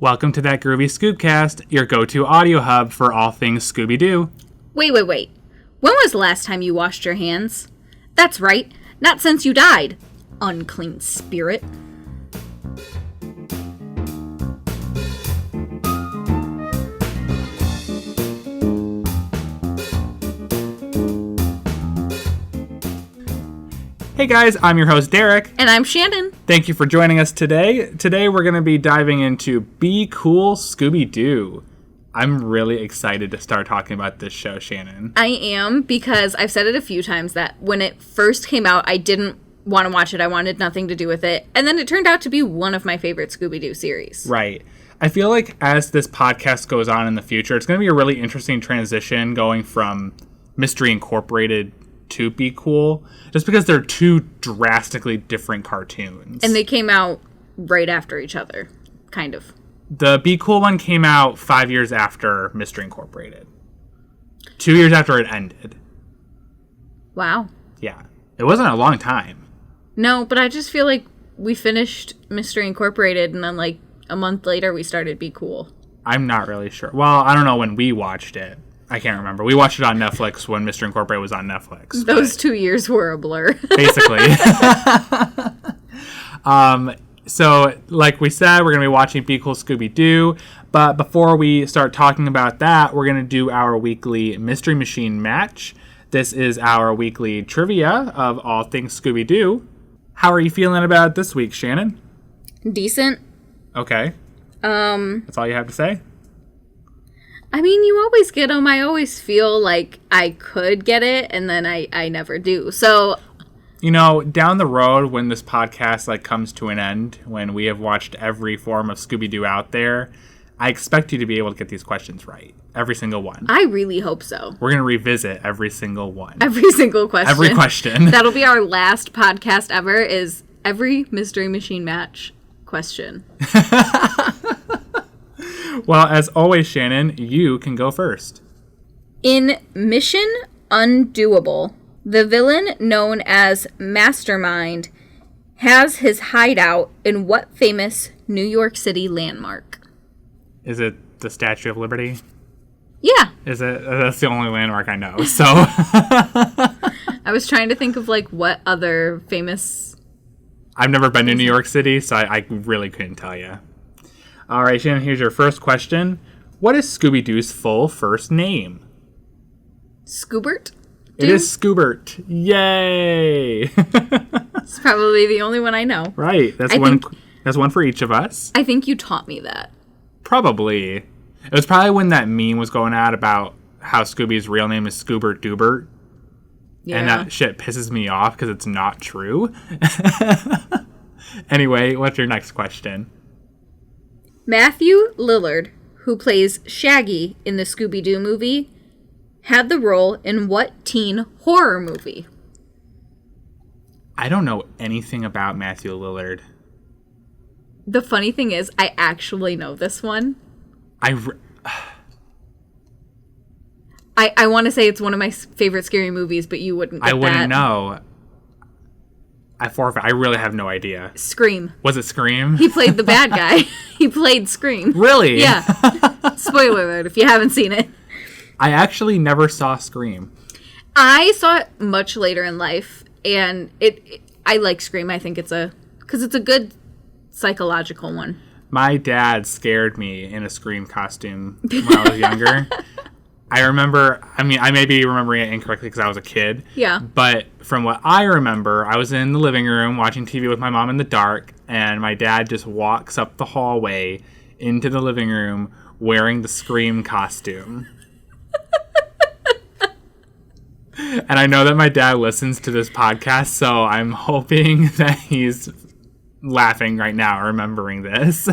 Welcome to that Groovy Scoobcast, your go-to audio hub for all things Scooby-Doo. Wait. When was the last time you washed your hands? That's right, not since you died, unclean spirit. Hey guys, I'm your host Derek. And I'm Shannon. Thank you for joining us today. Today we're going to be diving into Be Cool Scooby-Doo. I'm really excited to start talking about this show, Shannon. I am, because I've said it a few times that when it first came out, I didn't want to watch it. I wanted nothing to do with it. And then it turned out to be one of my favorite Scooby-Doo series. Right. I feel like as this podcast goes on in the future, it's going to be a really interesting transition going from Mystery Incorporated to Be Cool, just because they're two drastically different cartoons. And they came out right after each other, kind of. The Be Cool one came out 5 years after Mystery Incorporated. 2 years after it ended. Wow. Yeah. It wasn't a long time. No, but I just feel like we finished Mystery Incorporated and then like a month later we started Be Cool. I'm not really sure. Well, I don't know when we watched it. I can't remember. We watched it on Netflix when Mystery Incorporated was on Netflix. Those 2 years were a blur. Basically. So, like we said, we're going to be watching Be Cool Scooby-Doo. But before we start talking about that, we're going to do our weekly Mystery Machine match. This is our weekly trivia of all things Scooby-Doo. How are you feeling about it this week, Shannon? Decent. Okay. That's all you have to say? I mean, you always get them. I always feel like I could get it, and then I never do. So, you know, down the road when this podcast comes to an end, when we have watched every form of Scooby-Doo out there, I expect you to be able to get these questions right. Every single one. I really hope so. We're going to revisit every single one. Every single question. Every question. That'll be our last podcast ever, is every Mystery Machine match question. Well, as always, Shannon, you can go first. In Mission Undoable, the villain known as Mastermind has his hideout in what famous New York City landmark? Is it the Statue of Liberty? Yeah. Is it? That's the only landmark I know, so. I was trying to think of, what other famous... I've never been to New York City, so I really couldn't tell you. All right, Shannon, here's your first question. What is Scooby-Doo's full first name? Scoobert? It is Scoobert. Yay! It's probably the only one I know. Right. That's one for each of us. I think you taught me that. Probably. It was probably when that meme was going out about how Scooby's real name is Scoobert Doobert. Yeah. And that shit pisses me off because it's not true. Anyway, what's your next question? Matthew Lillard, who plays Shaggy in the Scooby-Doo movie, had the role in what teen horror movie? I don't know anything about Matthew Lillard. The funny thing is, I actually know this one. I want to say it's one of my favorite scary movies, but you wouldn't get that. I wouldn't know. I forfeit. I really have no idea. Scream. Was it Scream? He played the bad guy. He played Scream. Really? Yeah. Spoiler alert if you haven't seen it. I actually never saw Scream. I saw it much later in life, and I like Scream. I think because it's a good psychological one. My dad scared me in a Scream costume when I was younger. I may be remembering it incorrectly because I was a kid. Yeah. But from what I remember, I was in the living room watching TV with my mom in the dark, and my dad just walks up the hallway into the living room wearing the Scream costume. And I know that my dad listens to this podcast, so I'm hoping that he's laughing right now remembering this.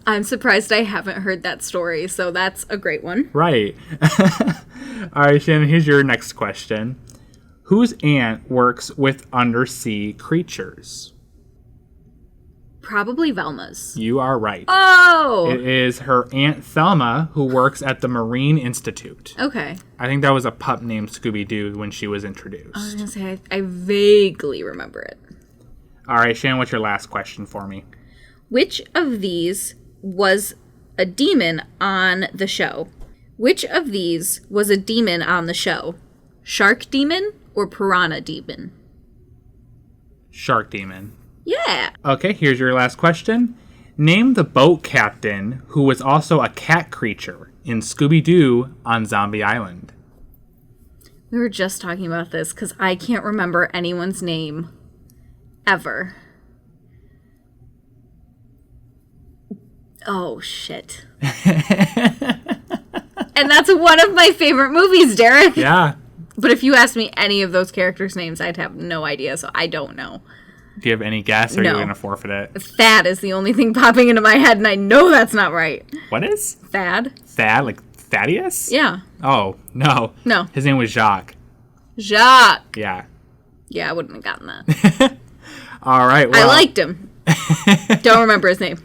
I'm surprised I haven't heard that story, so that's a great one. Right. All right, Shannon, here's your next question. Whose aunt works with undersea creatures? Probably Velma's. You are right. Oh! It is her Aunt Thelma, who works at the Marine Institute. Okay. I think that was a pup named Scooby-Doo when she was introduced. I was going to say, I vaguely remember it. All right, Shannon, what's your last question for me? Which of these was a demon on the show. Which of these was a demon on the show? Shark demon or piranha demon? Shark demon. Yeah. Okay, here's your last question. Name the boat captain who was also a cat creature in Scooby-Doo on Zombie Island. We were just talking about this because I can't remember anyone's name ever. Oh, shit. And that's one of my favorite movies, Derek. Yeah. But if you asked me any of those characters' names, I'd have no idea, so I don't know. Do you have any guess, or No. are you going to forfeit it? Thad is the only thing popping into my head, and I know that's not right. What is? Thad? Thad? Like Thaddeus? Yeah. Oh, no. No. His name was Jacques. Jacques. Yeah. Yeah, I wouldn't have gotten that. All right. Well, I liked him. Don't remember his name.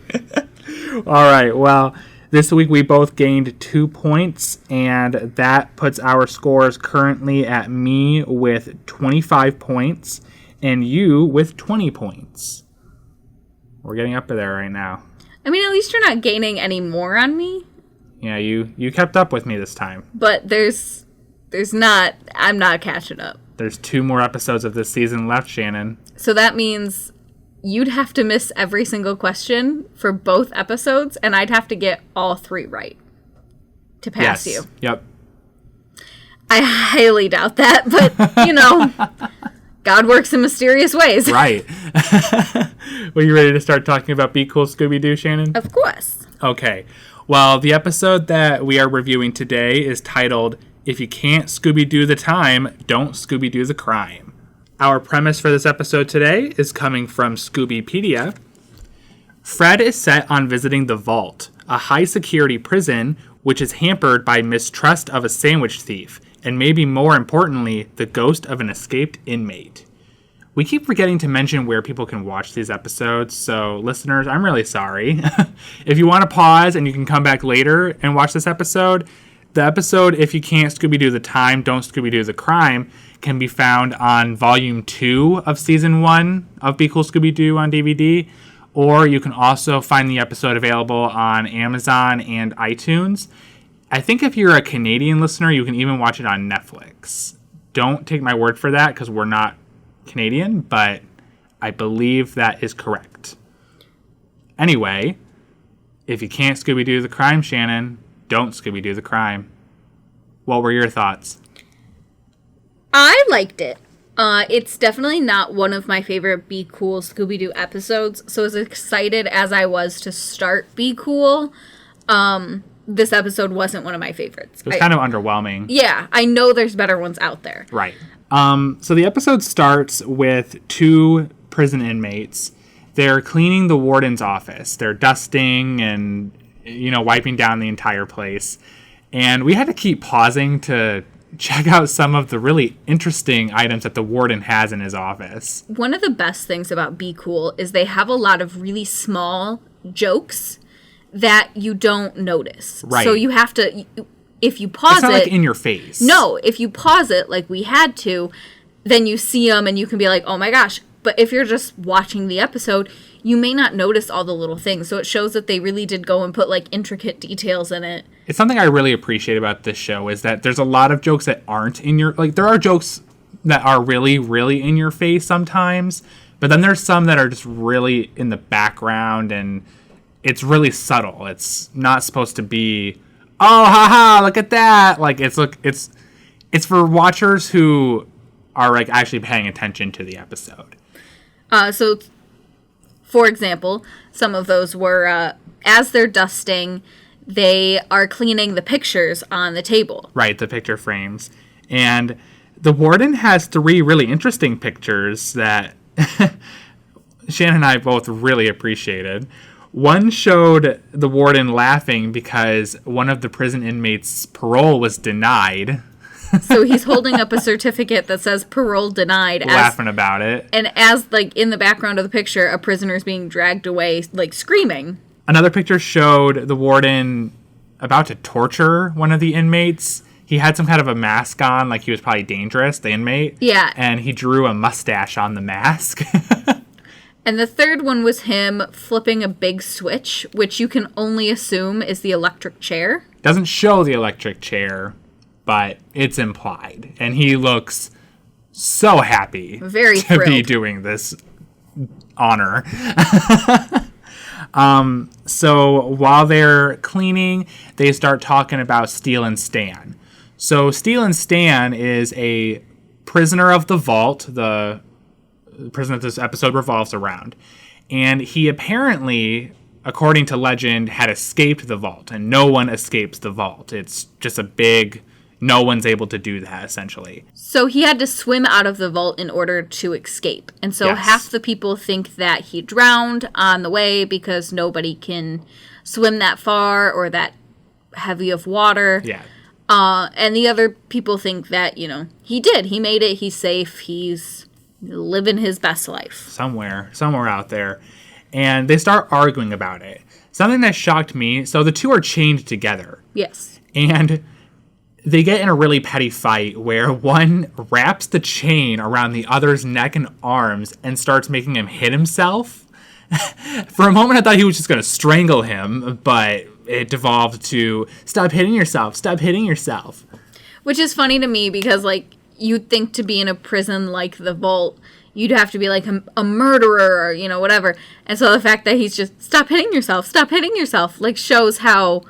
All right. Well, this week we both gained 2 points, and that puts our scores currently at me with 25 points and you with 20 points. We're getting up there right now. I mean, at least you're not gaining any more on me. Yeah, you kept up with me this time. But there's not, I'm not catching up. There's 2 more episodes of this season left, Shannon. So that means you'd have to miss every single question for both episodes, and I'd have to get all 3 right to pass you. Yep. I highly doubt that, but, you know, God works in mysterious ways. Right. Well, you ready to start talking about Be Cool Scooby-Doo, Shannon? Of course. Okay. Well, the episode that we are reviewing today is titled, If You Can't Scooby-Doo the Time, Don't Scooby-Doo the Crime. Our premise for this episode today is coming from Scoobypedia. Fred is set on visiting the Vault, a high-security prison which is hampered by mistrust of a sandwich thief, and maybe more importantly, the ghost of an escaped inmate. We keep forgetting to mention where people can watch these episodes, so listeners, I'm really sorry. If you want to pause and you can come back later and watch this episode, the episode If You Can't Scooby-Doo the Time, Don't Scooby-Doo the Crime can be found on Volume 2 of Season 1 of Be Cool Scooby-Doo on DVD, or you can also find the episode available on Amazon and iTunes. I think if you're a Canadian listener, you can even watch it on Netflix. Don't take my word for that because we're not Canadian, but I believe that is correct. Anyway, if you can't Scooby-Doo the crime, Shannon, don't Scooby-Doo the crime. What were your thoughts? I liked it. It's definitely not one of my favorite Be Cool Scooby-Doo episodes, so as excited as I was to start Be Cool, this episode wasn't one of my favorites. It was kind of underwhelming. Yeah, I know there's better ones out there. Right. So the episode starts with 2 prison inmates. They're cleaning the warden's office. They're dusting and, wiping down the entire place. And we had to keep pausing to check out some of the really interesting items that the warden has in his office. One of the best things about Be Cool is they have a lot of really small jokes that you don't notice. Right. So you have to, if you pause it's not like in your face. No, if you pause it like we had to, then you see them and you can be like, oh my gosh. But if you're just watching the episode, you may not notice all the little things. So it shows that they really did go and put like intricate details in it. It's something I really appreciate about this show is that there's a lot of jokes that aren't in your, like there are jokes that are really, really in your face sometimes, but then there's some that are just really in the background and it's really subtle. It's not supposed to be, oh, haha, look at that. Like it's for watchers who are like actually paying attention to the episode. So, for example, some of those were, as they're dusting, they are cleaning the pictures on the table. Right, the picture frames. And the warden has 3 really interesting pictures that Shannon and I both really appreciated. One showed the warden laughing because one of the prison inmates' parole was denied. So he's holding up a certificate that says parole denied. Laughing about it. And as, like, in the background of the picture, a prisoner's being dragged away, like, screaming. Another picture showed the warden about to torture one of the inmates. He had some kind of a mask on, like he was probably dangerous, the inmate. Yeah. And he drew a mustache on the mask. And the third one was him flipping a big switch, which you can only assume is the electric chair. Doesn't show the electric chair, but it's implied. And he looks so happy Very to be thrilled. doing this honor. So while they're cleaning, they start talking about Stealin Stan. So Stealin Stan is a prisoner of the vault, the prison that this episode revolves around. And he apparently, according to legend, had escaped the vault. And no one escapes the vault. It's just a big... No one's able to do that, essentially. So he had to swim out of the vault in order to escape. And so Yes. half the people think that he drowned on the way because nobody can swim that far or that heavy of water. Yeah. And the other people think that, he did. He made it. He's safe. He's living his best life. Somewhere out there. And they start arguing about it. Something that shocked me, so the two are chained together. Yes. And they get in a really petty fight where one wraps the chain around the other's neck and arms and starts making him hit himself. For a moment, I thought he was just going to strangle him, but it devolved to, stop hitting yourself, stop hitting yourself. Which is funny to me because, you'd think to be in a prison like the Vault, you'd have to be a murderer or, whatever. And so the fact that he's just, stop hitting yourself, shows how...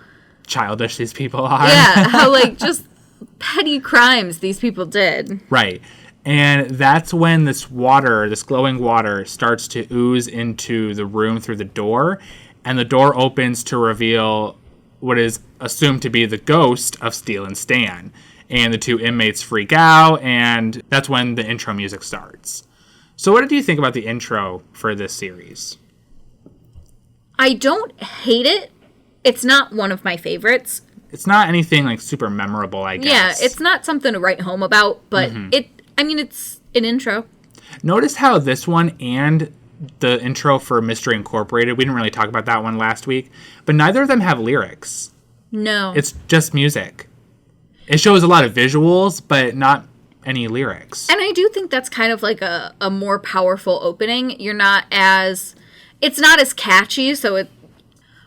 childish these people are. Yeah, how, just petty crimes these people did. Right. And that's when this glowing water, starts to ooze into the room through the door. And the door opens to reveal what is assumed to be the ghost of Stealin Stan. And the two inmates freak out, and that's when the intro music starts. So what did you think about the intro for this series? I don't hate it. It's not one of my favorites. It's not anything super memorable, I guess. Yeah, it's not something to write home about, but it's an intro. Notice how this one and the intro for Mystery Incorporated, we didn't really talk about that one last week, but neither of them have lyrics. No. It's just music. It shows a lot of visuals, but not any lyrics. And I do think that's kind of a more powerful opening. It's not as catchy, so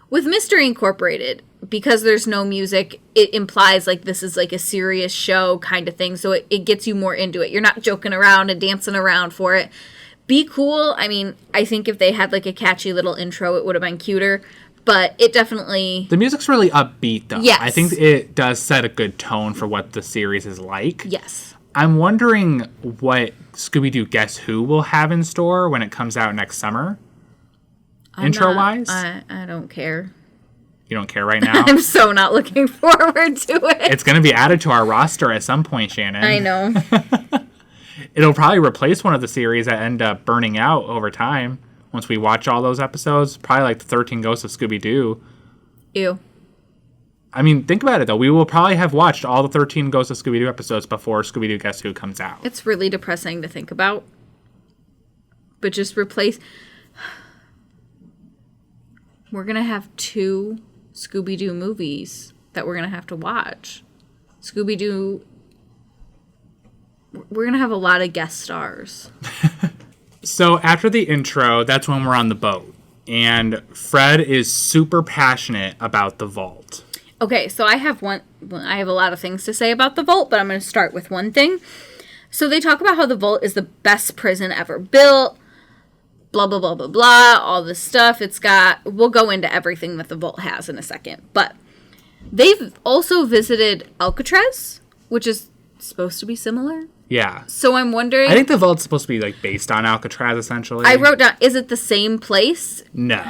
with Mystery Incorporated, because there's no music, it implies this is a serious show kind of thing, so it gets you more into it. You're not joking around and dancing around for it. Be Cool, I think if they had a catchy little intro, it would have been cuter, but it definitely... The music's really upbeat, though. Yes. I think it does set a good tone for what the series is like. Yes. I'm wondering what Scooby-Doo Guess Who will have in store when it comes out next summer. Intro-wise? I don't care. You don't care right now? I'm so not looking forward to it. It's going to be added to our roster at some point, Shannon. I know. It'll probably replace one of the series that end up burning out over time once we watch all those episodes. Probably the 13 Ghosts of Scooby-Doo. Ew. Think about it, though. We will probably have watched all the 13 Ghosts of Scooby-Doo episodes before Scooby-Doo Guess Who comes out. It's really depressing to think about. But just replace... We're going to have 2 Scooby-Doo movies that we're going to have to watch. Scooby-Doo... We're going to have a lot of guest stars. So after the intro, that's when we're on the boat. And Fred is super passionate about the vault. Okay, so I have a lot of things to say about the Vault, but I'm going to start with one thing. So they talk about how the Vault is the best prison ever built, blah, blah, blah, blah, blah, all this stuff. We'll go into everything that the Vault has in a second. But they've also visited Alcatraz, which is supposed to be similar. Yeah. So I'm wondering... I think the vault's supposed to be based on Alcatraz, essentially. I wrote down, is it the same place? No,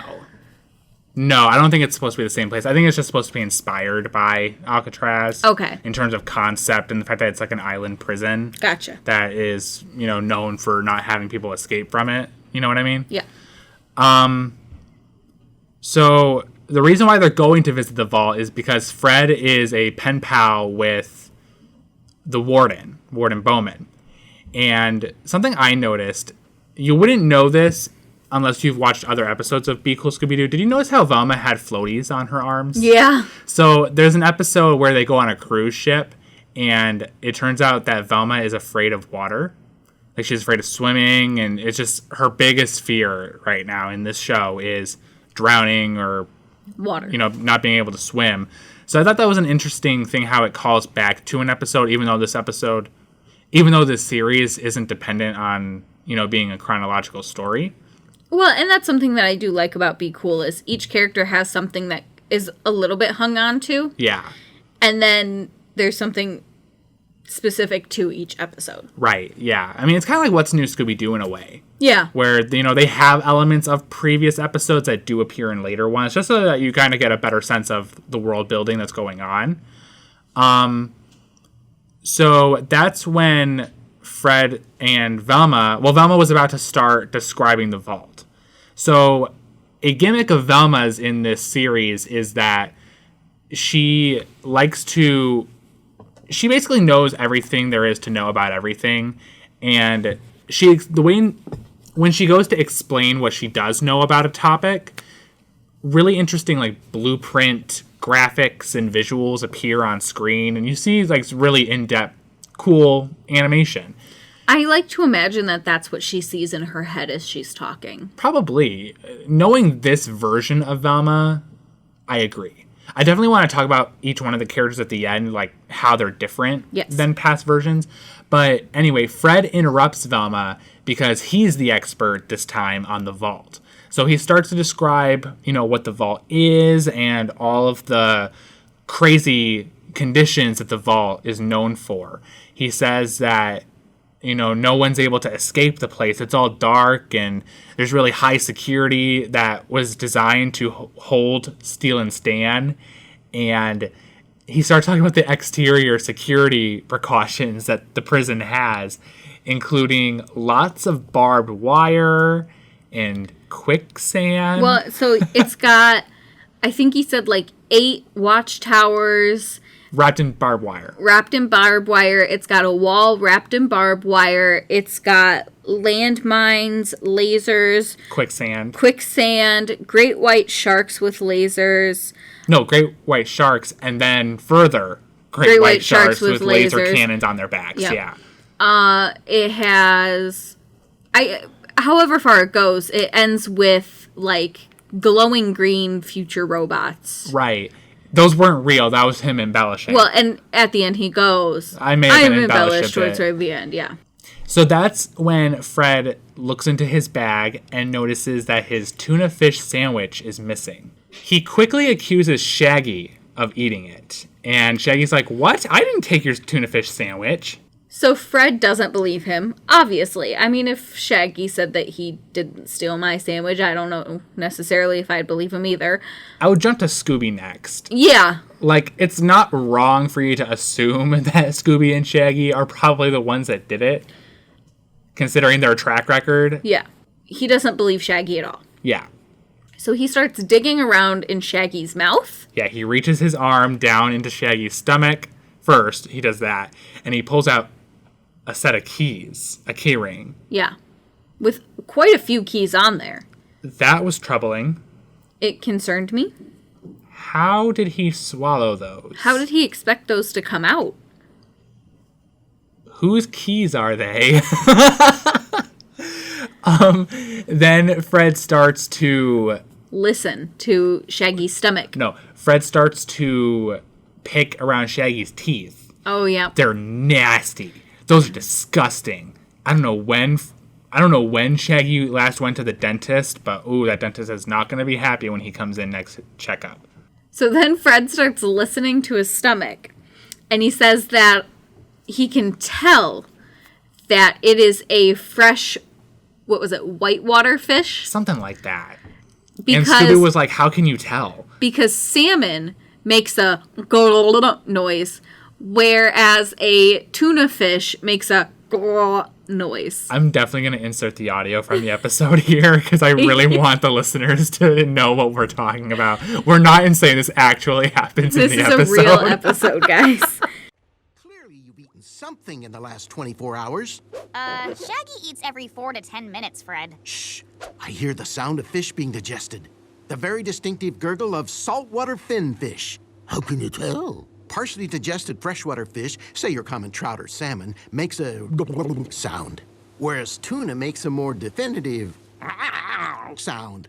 I don't think it's supposed to be the same place. I think it's just supposed to be inspired by Alcatraz. Okay. In terms of concept and the fact that it's an island prison. Gotcha. That is, known for not having people escape from it. You know what I mean? Yeah. So the reason why they're going to visit the vault is because Fred is a pen pal with the Warden Bowman. And something I noticed, you wouldn't know this unless you've watched other episodes of Be Cool Scooby-Doo. Did you notice how Velma had floaties on her arms? Yeah. So there's an episode where they go on a cruise ship, and it turns out that Velma is afraid of water. Like, she's afraid of swimming, and it's just her biggest fear right now in this show is drowning or water. Not being able to swim. So I thought that was an interesting thing how it calls back to an episode, even though this series isn't dependent on, being a chronological story. Well, and that's something that I do like about Be Cool is each character has something that is a little bit hung on to. Yeah. And then there's something specific to each episode. Right, yeah. I mean, it's kind of like What's New Scooby-Doo in a way. Yeah. Where, they have elements of previous episodes that do appear in later ones, just so that you kind of get a better sense of the world building that's going on. So that's when Fred and Velma was about to start describing the vault. So a gimmick of Velma's in this series is that she basically knows everything there is to know about everything, and when she goes to explain what she does know about a topic, really interesting like blueprint graphics and visuals appear on screen, and you see like really in-depth, cool animation. I like to imagine that that's what she sees in her head as she's talking. Probably. Knowing this version of Velma, I agree. I definitely want to talk about each one of the characters at the end, like how they're different than past versions. But anyway, Fred interrupts Velma because he's the expert this time on the vault. So he starts to describe, what the vault is and all of the crazy conditions that the vault is known for. He says that, no one's able to escape the place. It's all dark, and there's really high security that was designed to hold Stealin Stan. And he starts talking about the exterior security precautions that the prison has, including lots of barbed wire and quicksand. Well, so it's got, I think he said 8 watchtowers. Wrapped in barbed wire. It's got a wall wrapped in barbed wire. It's got landmines, lasers. Quicksand. Great white sharks with lasers. No, great white sharks, and then further great white sharks with laser cannons on their backs. Yep. Yeah. It has... however far it goes, it ends with, glowing green future robots. Right. Those weren't real. That was him embellishing. Well, and at the end he goes, I may have embellished towards the end, yeah. So that's when Fred looks into his bag and notices that his tuna fish sandwich is missing. He quickly accuses Shaggy of eating it. And Shaggy's like, what? I didn't take your tuna fish sandwich. So Fred doesn't believe him, obviously. I mean, if Shaggy said that he didn't steal my sandwich, I don't know necessarily if I'd believe him either. I would jump to Scooby next. Yeah. It's not wrong for you to assume that Scooby and Shaggy are probably the ones that did it, considering their track record. Yeah. He doesn't believe Shaggy at all. Yeah. So he starts digging around in Shaggy's mouth. Yeah, he reaches his arm down into Shaggy's stomach. First, he does that, and he pulls out a set of keys, a key ring. Yeah. With quite a few keys on there. That was troubling. It concerned me. How did he swallow those? How did he expect those to come out? Whose keys are they? Then Fred starts to... listen to Shaggy's stomach. No, Fred starts to pick around Shaggy's teeth. Oh, yeah. They're nasty. Those are disgusting. I don't know when Shaggy last went to the dentist, but that dentist is not going to be happy when he comes in next checkup. So then Fred starts listening to his stomach, and he says that he can tell that it is a fresh, whitewater fish? Something like that. Because, and Scooby was like, how can you tell? Because salmon makes a noise, whereas a tuna fish makes a noise. I'm definitely going to insert the audio from the episode here because I really want the listeners to know what we're talking about. We're not insane. This actually happens in the episode. This is a real episode, guys. Clearly you've eaten something in the last 24 hours. Shaggy eats every 4 to 10 minutes, Fred. Shh. I hear the sound of fish being digested. The very distinctive gurgle of saltwater fin fish. How can you tell? Partially digested freshwater fish, say your common trout or salmon, makes a sound. whereas tuna makes a more definitive sound.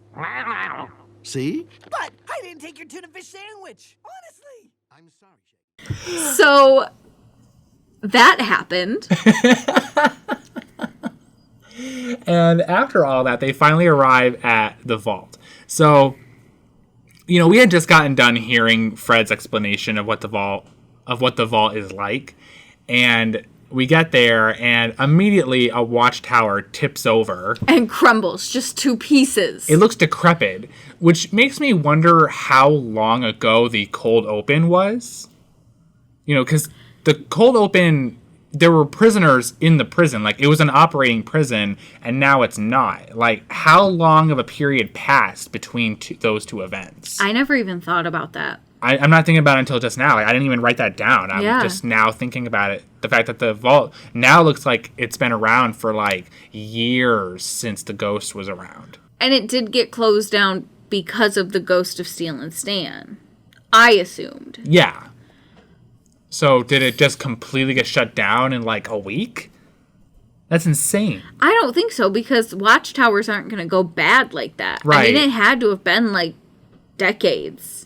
See? But I didn't take your tuna fish sandwich. Honestly. I'm sorry, Shaggy. So that happened. And after all that, they finally arrive at the vault. So, you know, we had just gotten done hearing Fred's explanation of what the vault is like, and we get there, and immediately a watchtower tips over And crumbles just to pieces. It looks decrepit, which makes me wonder how long ago the cold open was. You know, because the cold open, there were prisoners in the prison. Like, it was an operating prison, and now it's not. Like, how long of a period passed between those two events? I never even thought about that. I'm not thinking about it until just now. Like, I didn't even write that down. I'm Yeah. just now thinking about it. The fact that the vault now looks like it's been around for, like, years since the ghost was around. And it did get closed down because of the ghost of Stealin Stan. I assumed. Yeah. So did it just completely get shut down in, like, a week? That's insane. I don't think so, because watchtowers aren't going to go bad like that. I Right. mean, it had to have been, like, decades.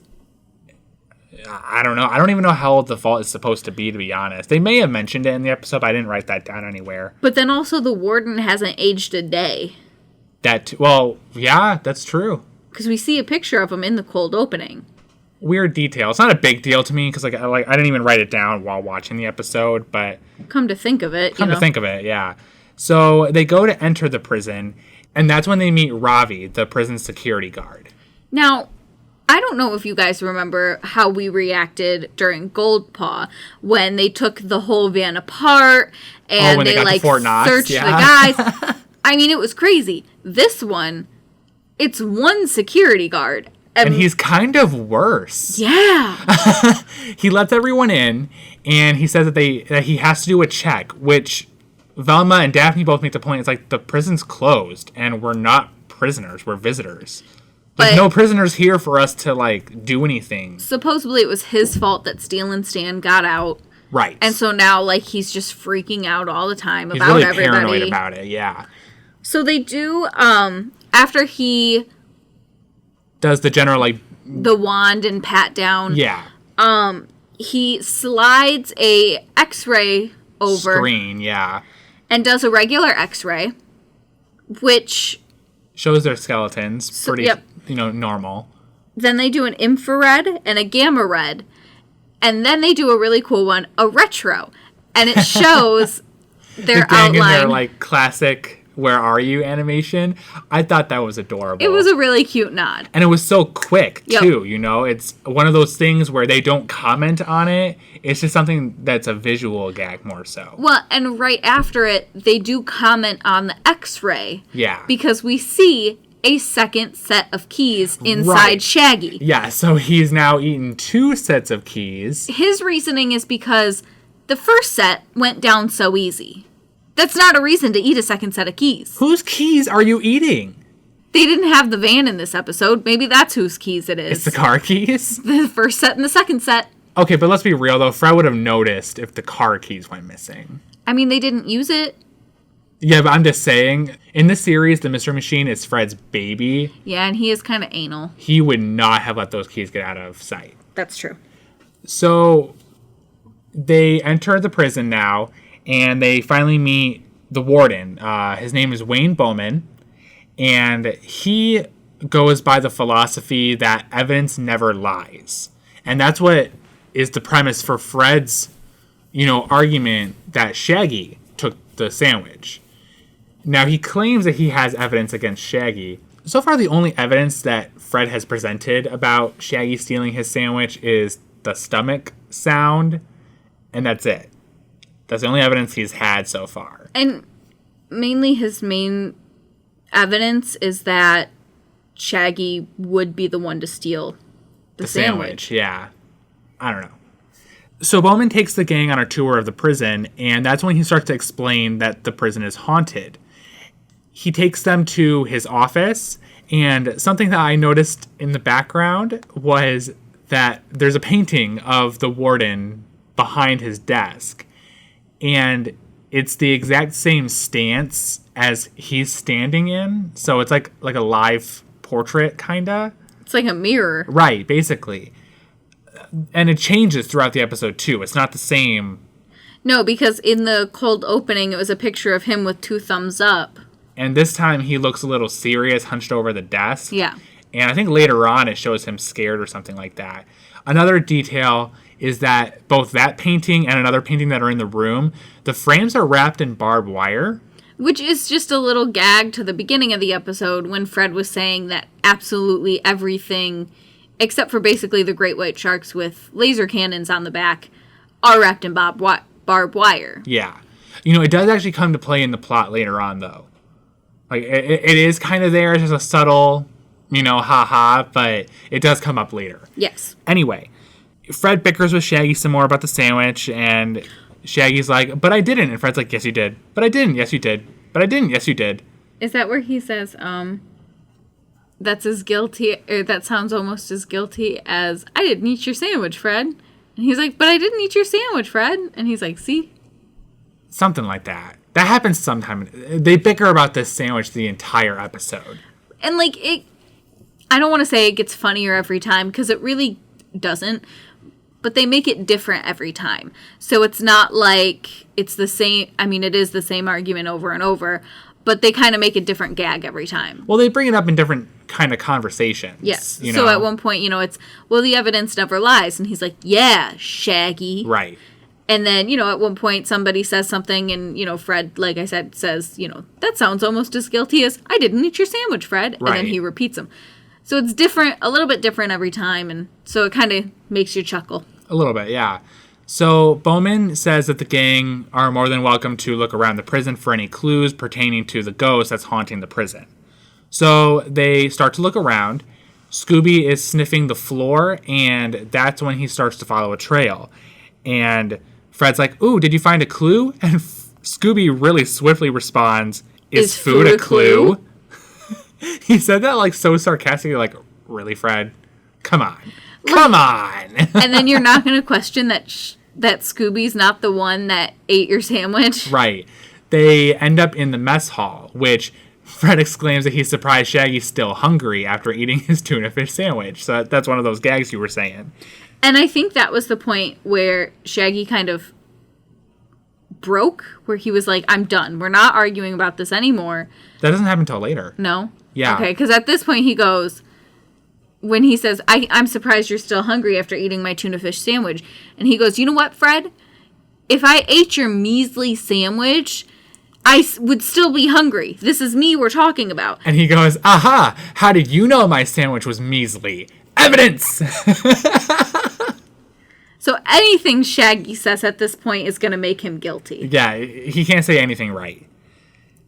I don't know. I don't even know how old the vault is supposed to be honest. They may have mentioned it in the episode, but I didn't write that down anywhere. But then also the warden hasn't aged a day. Well, yeah, that's true. Because we see a picture of him in the cold opening. Weird detail. It's not a big deal to me because I didn't even write it down while watching the episode, but Come to think of it, come to think of it, yeah. So they go to enter the prison, and that's when they meet Ravi, the prison security guard. Now, I don't know if you guys remember how we reacted during Gold Paw when they took the whole van apart and when they got to like Fort Knox, searched yeah. the guys. I mean, it was crazy. This one, it's one security guard. And he's kind of worse. Yeah. He lets everyone in, and he says that he has to do a check, which Velma and Daphne both make the point. It's like, the prison's closed, and we're not prisoners. We're visitors. There's But- no prisoners here for us to, like, do anything. Supposedly it was his fault that Stealin Stan got out. Right. And so now, like, he's just freaking out all the time he's about really everybody. paranoid about it, yeah. So they do, after he, Does the general, like, the wand and pat down, yeah, he slides a x-ray over screen, yeah. and does a regular x-ray, which Shows their skeletons, pretty, yep. Normal. then they do an infrared and a gamma red, and then they do a really cool one, a retro, and it shows their Gang in outline. their, like, classic "Where Are You" animation. I thought that was adorable. It was a really cute nod. And it was so quick, Yep. too, It's one of those things where they don't comment on it. It's just something that's a visual gag more so. Well, and right after it, they do comment on the x-ray. Yeah. Because we see a second set of keys inside Right. Shaggy. Yeah, so he's now eaten 2 sets of keys. His reasoning is because the first set went down so easy. That's not a reason to eat a second set of keys. Whose keys are you eating? They didn't have the van in this episode. Maybe that's whose keys it is. It's the car keys? The first set and the second set. Okay, but let's be real, though. Fred would have noticed if the car keys went missing. I mean, they didn't use it. Yeah, but I'm just saying, in this series, the Mystery Machine is Fred's baby. Yeah, and he is kind of anal. He would not have let those keys get out of sight. That's true. So they enter the prison now, and they finally meet the warden. His name is Wayne Bowman, and he goes by the philosophy that evidence never lies. And that's what is the premise for Fred's, argument that Shaggy took the sandwich. Now, he claims that he has evidence against Shaggy. So far, the only evidence that Fred has presented about Shaggy stealing his sandwich is the stomach sound, and that's it. That's the only evidence he's had so far. And mainly his main evidence is that Shaggy would be the one to steal the sandwich. Yeah. I don't know. So Bowman takes the gang on a tour of the prison, and that's when he starts to explain that the prison is haunted. He takes them to his office, and something that I noticed in the background was that there's a painting of the warden behind his desk. And it's the exact same stance as he's standing in. So it's like a live portrait, kind of. It's like a mirror. Right, basically. And it changes throughout the episode, too. It's not the same. No, because in the cold opening, it was a picture of him with 2 thumbs up. And this time, he looks a little serious, hunched over the desk. Yeah. And I think later on, it shows him scared or something like that. Another detail is that both that painting and another painting that are in the room, the frames are wrapped in barbed wire. Which is just a little gag to the beginning of the episode when Fred was saying that absolutely everything, except for basically the great white sharks with laser cannons on the back, are wrapped in barbed wire. Yeah. You know, it does actually come to play in the plot later on, though. Like, it is kind of there, it's just a subtle, ha-ha, but it does come up later. Yes. Anyway, Fred bickers with Shaggy some more about the sandwich, and Shaggy's like, but I didn't. And Fred's like, yes, you did. But I didn't. Yes, you did. But I didn't. Yes, you did. Is that where he says, that's as guilty, or that sounds almost as guilty as, I didn't eat your sandwich, Fred. And he's like, but I didn't eat your sandwich, Fred. And he's like, see? Something like that. That happens sometime. They bicker about this sandwich the entire episode. And, like, I don't want to say it gets funnier every time, because it really doesn't. But they make it different every time. So it's not like it's the same. I mean, it is the same argument over and over. But they kind of make a different gag every time. Well, they bring it up in different kind of conversations. Yes. So at one point, it's, well, the evidence never lies. And he's like, yeah, Shaggy. Right. And then, at one point somebody says something and, Fred, like I said, says, that sounds almost as guilty as, I didn't eat your sandwich, Fred. And then he repeats them. So it's different, a little bit different every time. And so it kind of makes you chuckle. A little bit, yeah. So Bowman says that the gang are more than welcome to look around the prison for any clues pertaining to the ghost that's haunting the prison. So they start to look around. Scooby is sniffing the floor, and that's when he starts to follow a trail. And Fred's like, ooh, did you find a clue? And Scooby really swiftly responds, is food a clue? He said that like so sarcastically, like, really, Fred? Come on. Come on. And then you're not going to question that Scooby's not the one that ate your sandwich? Right. They end up in the mess hall, which Fred exclaims that he's surprised Shaggy's still hungry after eating his tuna fish sandwich. So that's one of those gags you were saying. And I think that was the point where Shaggy kind of broke, where he was like, I'm done. We're not arguing about this anymore. That doesn't happen until later. No? Yeah. Okay, because at this point he goes, when he says, I'm surprised you're still hungry after eating my tuna fish sandwich. And he goes, you know what, Fred? If I ate your measly sandwich, I would still be hungry. This is me we're talking about. And he goes, aha, how did you know my sandwich was measly? Evidence! So anything Shaggy says at this point is going to make him guilty. Yeah, he can't say anything right.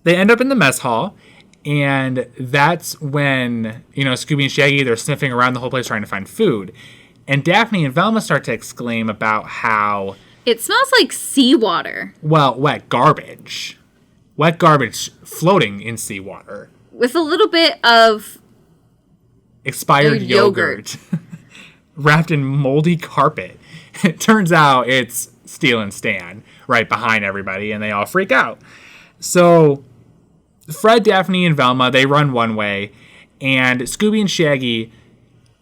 They end up in the mess hall, and that's when, Scooby and Shaggy, they're sniffing around the whole place trying to find food. And Daphne and Velma start to exclaim about how... it smells like seawater. Well, wet garbage. Wet garbage floating in seawater. With a little bit of... expired yogurt. Wrapped in moldy carpet. It turns out it's Stealin Stan right behind everybody, and they all freak out. So Fred, Daphne, and Velma, they run one way, and Scooby and Shaggy,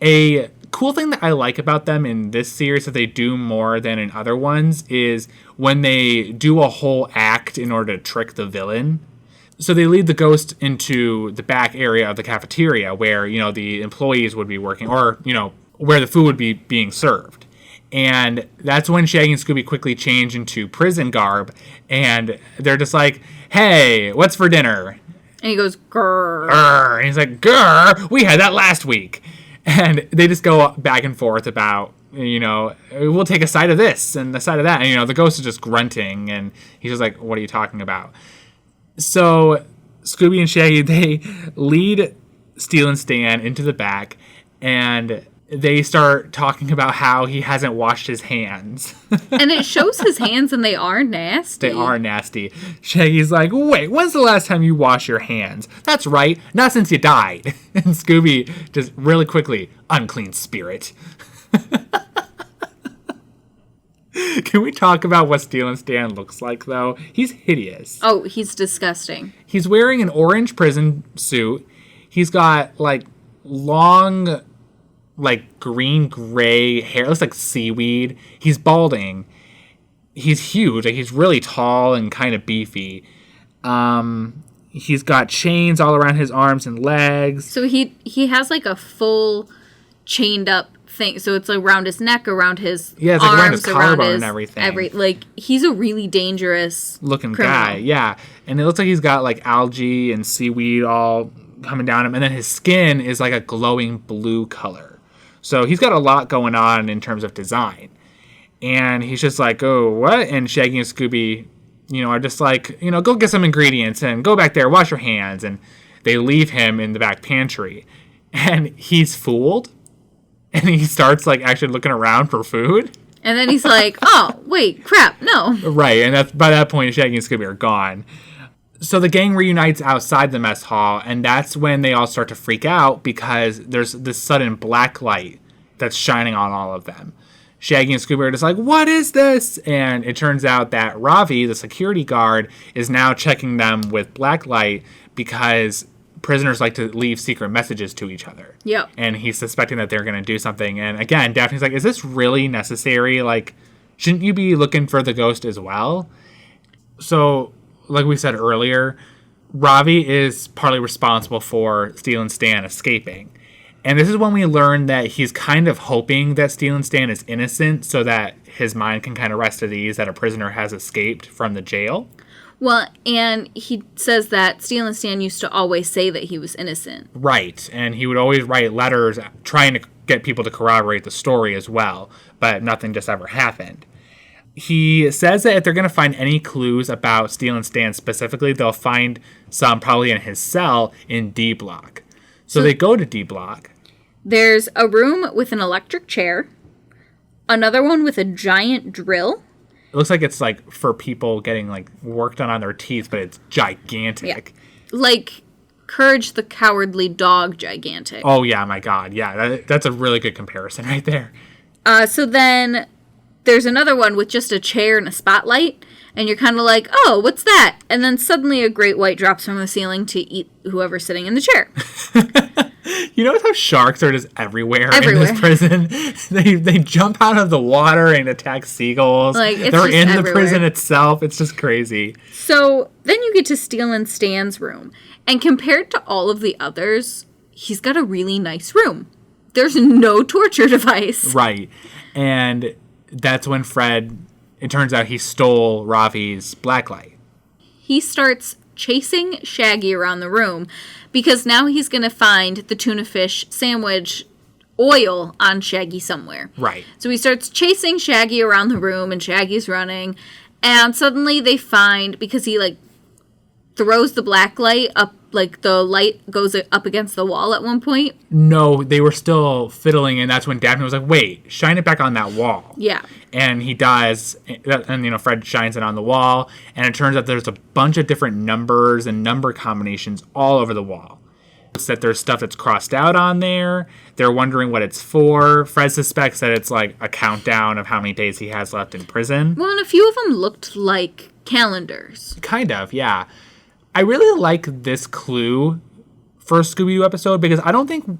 a cool thing that I like about them in this series that they do more than in other ones is when they do a whole act in order to trick the villain. So they lead the ghost into the back area of the cafeteria where, the employees would be working, or, where the food would be being served. And that's when Shaggy and Scooby quickly change into prison garb, and they're just like, hey, what's for dinner? And he goes, grrr. Grrr. And he's like, grrr, we had that last week. And they just go back and forth about, we'll take a side of this and a side of that. And, the ghost is just grunting, and he's just like, what are you talking about? So Scooby and Shaggy, they lead Stealin Stan into the back, and they start talking about how he hasn't washed his hands. And it shows his hands, and they are nasty. They are nasty. Shaggy's like, wait, when's the last time you washed your hands? That's right, not since you died. And Scooby just really quickly, unclean spirit. Can we talk about what Stealin Stan looks like, though? He's hideous. Oh, he's disgusting. He's wearing an orange prison suit. He's got, like, long, like, green-gray hair. It looks like seaweed. He's balding. He's huge. Like, he's really tall and kind of beefy. He's got chains all around his arms and legs. So he has, like, a full chained-up thing. So it's around his neck, around his it's arms, like around his collarbone and everything. Like, he's a really dangerous looking criminal. guy, yeah. And it looks like he's got, like, algae and seaweed all coming down him. And then his skin is, like, a glowing blue color. So he's got a lot going on in terms of design. And he's just like, oh, what? And Shaggy and Scooby, are just like, go get some ingredients and go back there, wash your hands. And they leave him in the back pantry. And he's fooled. And he starts, like, actually looking around for food. And then he's like, oh, wait, crap, no. Right, and by that point, Shaggy and Scooby are gone. So the gang reunites outside the mess hall, and that's when they all start to freak out because there's this sudden black light that's shining on all of them. Shaggy and Scooby are just like, what is this? And it turns out that Ravi, the security guard, is now checking them with black light because prisoners like to leave secret messages to each other. Yep. And he's suspecting that they're going to do something. And again, Daphne's like, is this really necessary? Like, shouldn't you be looking for the ghost as well? So, like we said earlier, Ravi is partly responsible for Stealin Stan escaping. And this is when we learn that he's kind of hoping that Stealin Stan is innocent so that his mind can kind of rest at ease that a prisoner has escaped from the jail. Well, and he says that Stealin Stan used to always say that he was innocent. Right, and he would always write letters trying to get people to corroborate the story as well, but nothing just ever happened. He says that if they're going to find any clues about Stealin Stan specifically, they'll find some probably in his cell in D Block. So they go to D Block. There's a room with an electric chair, another one with a giant drill. It looks like it's, like, for people getting, like, work done on their teeth, but it's gigantic. Yeah. Like Courage the Cowardly Dog gigantic. Oh, yeah, my God. Yeah, that's a really good comparison right there. So then there's another one with just a chair and a spotlight, and you're kind of like, oh, what's that? And then suddenly a great white drops from the ceiling to eat whoever's sitting in the chair. You know how sharks are just everywhere in this prison? They jump out of the water and attack seagulls. Like, it's They're just in everywhere. the prison itself. It's just crazy. So then you get to Stealin Stan's room. And compared to all of the others, he's got a really nice room. There's no torture device. Right. And that's when it turns out he stole Ravi's blacklight. He starts chasing Shaggy around the room because now he's going to find the tuna fish sandwich oil on Shaggy somewhere. Right. So he starts chasing Shaggy around the room, and Shaggy's running. And suddenly they find, because he, like, throws the black light up, like, the light goes up against the wall at one point. No, they were still fiddling, and that's when Daphne was like, wait, shine it back on that wall. Yeah. And he does, and, Fred shines it on the wall, and it turns out there's a bunch of different numbers and number combinations all over the wall. It's that there's stuff that's crossed out on there. They're wondering what it's for. Fred suspects that it's, like, a countdown of how many days he has left in prison. Well, and a few of them looked like calendars. Kind of, yeah. I really like this clue for a Scooby-Doo episode because I don't think,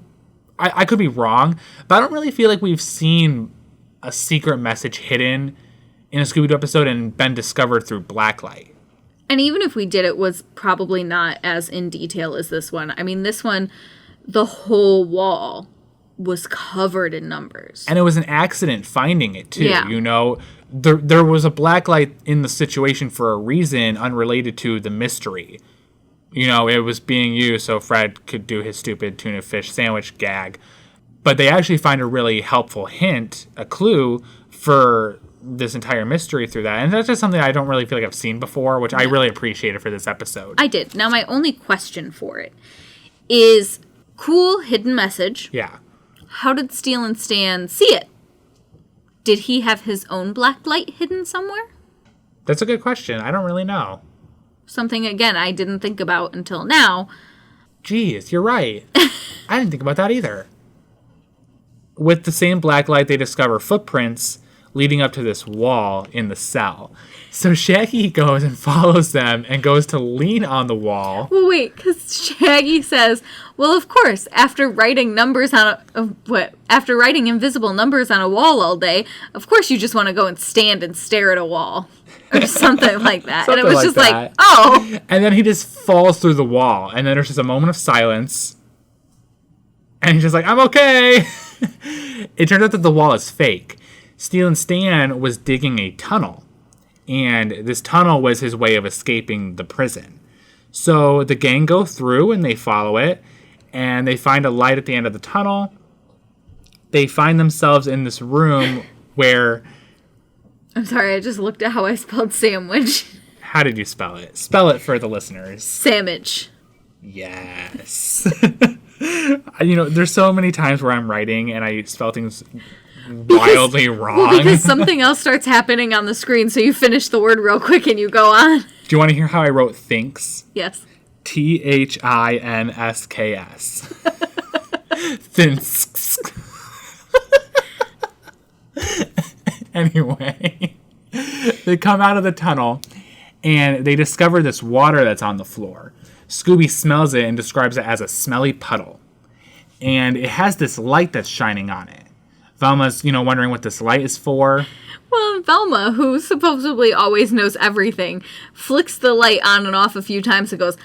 I could be wrong, but I don't really feel like we've seen a secret message hidden in a Scooby-Doo episode and been discovered through blacklight. And even if we did, it was probably not as in detail as this one. I mean, this one, the whole wall was covered in numbers. And it was an accident finding it, too. Yeah. There was a blacklight in the situation for a reason unrelated to the mystery. It was being used so Fred could do his stupid tuna fish sandwich gag. But they actually find a really helpful hint, a clue, for this entire mystery through that. And that's just something I don't really feel like I've seen before, which I really appreciated for this episode. I did. Now, my only question for it is, cool hidden message. Yeah. How did Stealin Stan see it? Did he have his own black light hidden somewhere? That's a good question. I don't really know. Something, again, I didn't think about until now. Geez, you're right. I didn't think about that either. With the same black light, they discover footprints leading up to this wall in the cell. So Shaggy goes and follows them and goes to lean on the wall. Well, wait, because Shaggy says, well, of course, after writing invisible numbers on a wall all day, of course you just want to go and stand and stare at a wall. Or something like that. And it was just like, oh. And then he just falls through the wall. And then there's just a moment of silence. And he's just like, I'm okay. It turns out that the wall is fake. Stealin Stan was digging a tunnel. And this tunnel was his way of escaping the prison. So the gang go through and they follow it. And they find a light at the end of the tunnel. They find themselves in this room where... I'm sorry, I just looked at how I spelled sandwich. How did you spell it? Spell it for the listeners. Sandwich. Yes. There's so many times where I'm writing and I spell things wildly wrong. Well, because something else starts happening on the screen, so you finish the word real quick and you go on. Do you want to hear how I wrote thinks? Yes. THINSKS. Thinks. Anyway, they come out of the tunnel and they discover this water that's on the floor. Scooby smells it and describes it as a smelly puddle. And it has this light that's shining on it. Velma's, wondering what this light is for. Well, Velma, who supposedly always knows everything, flicks the light on and off a few times and goes,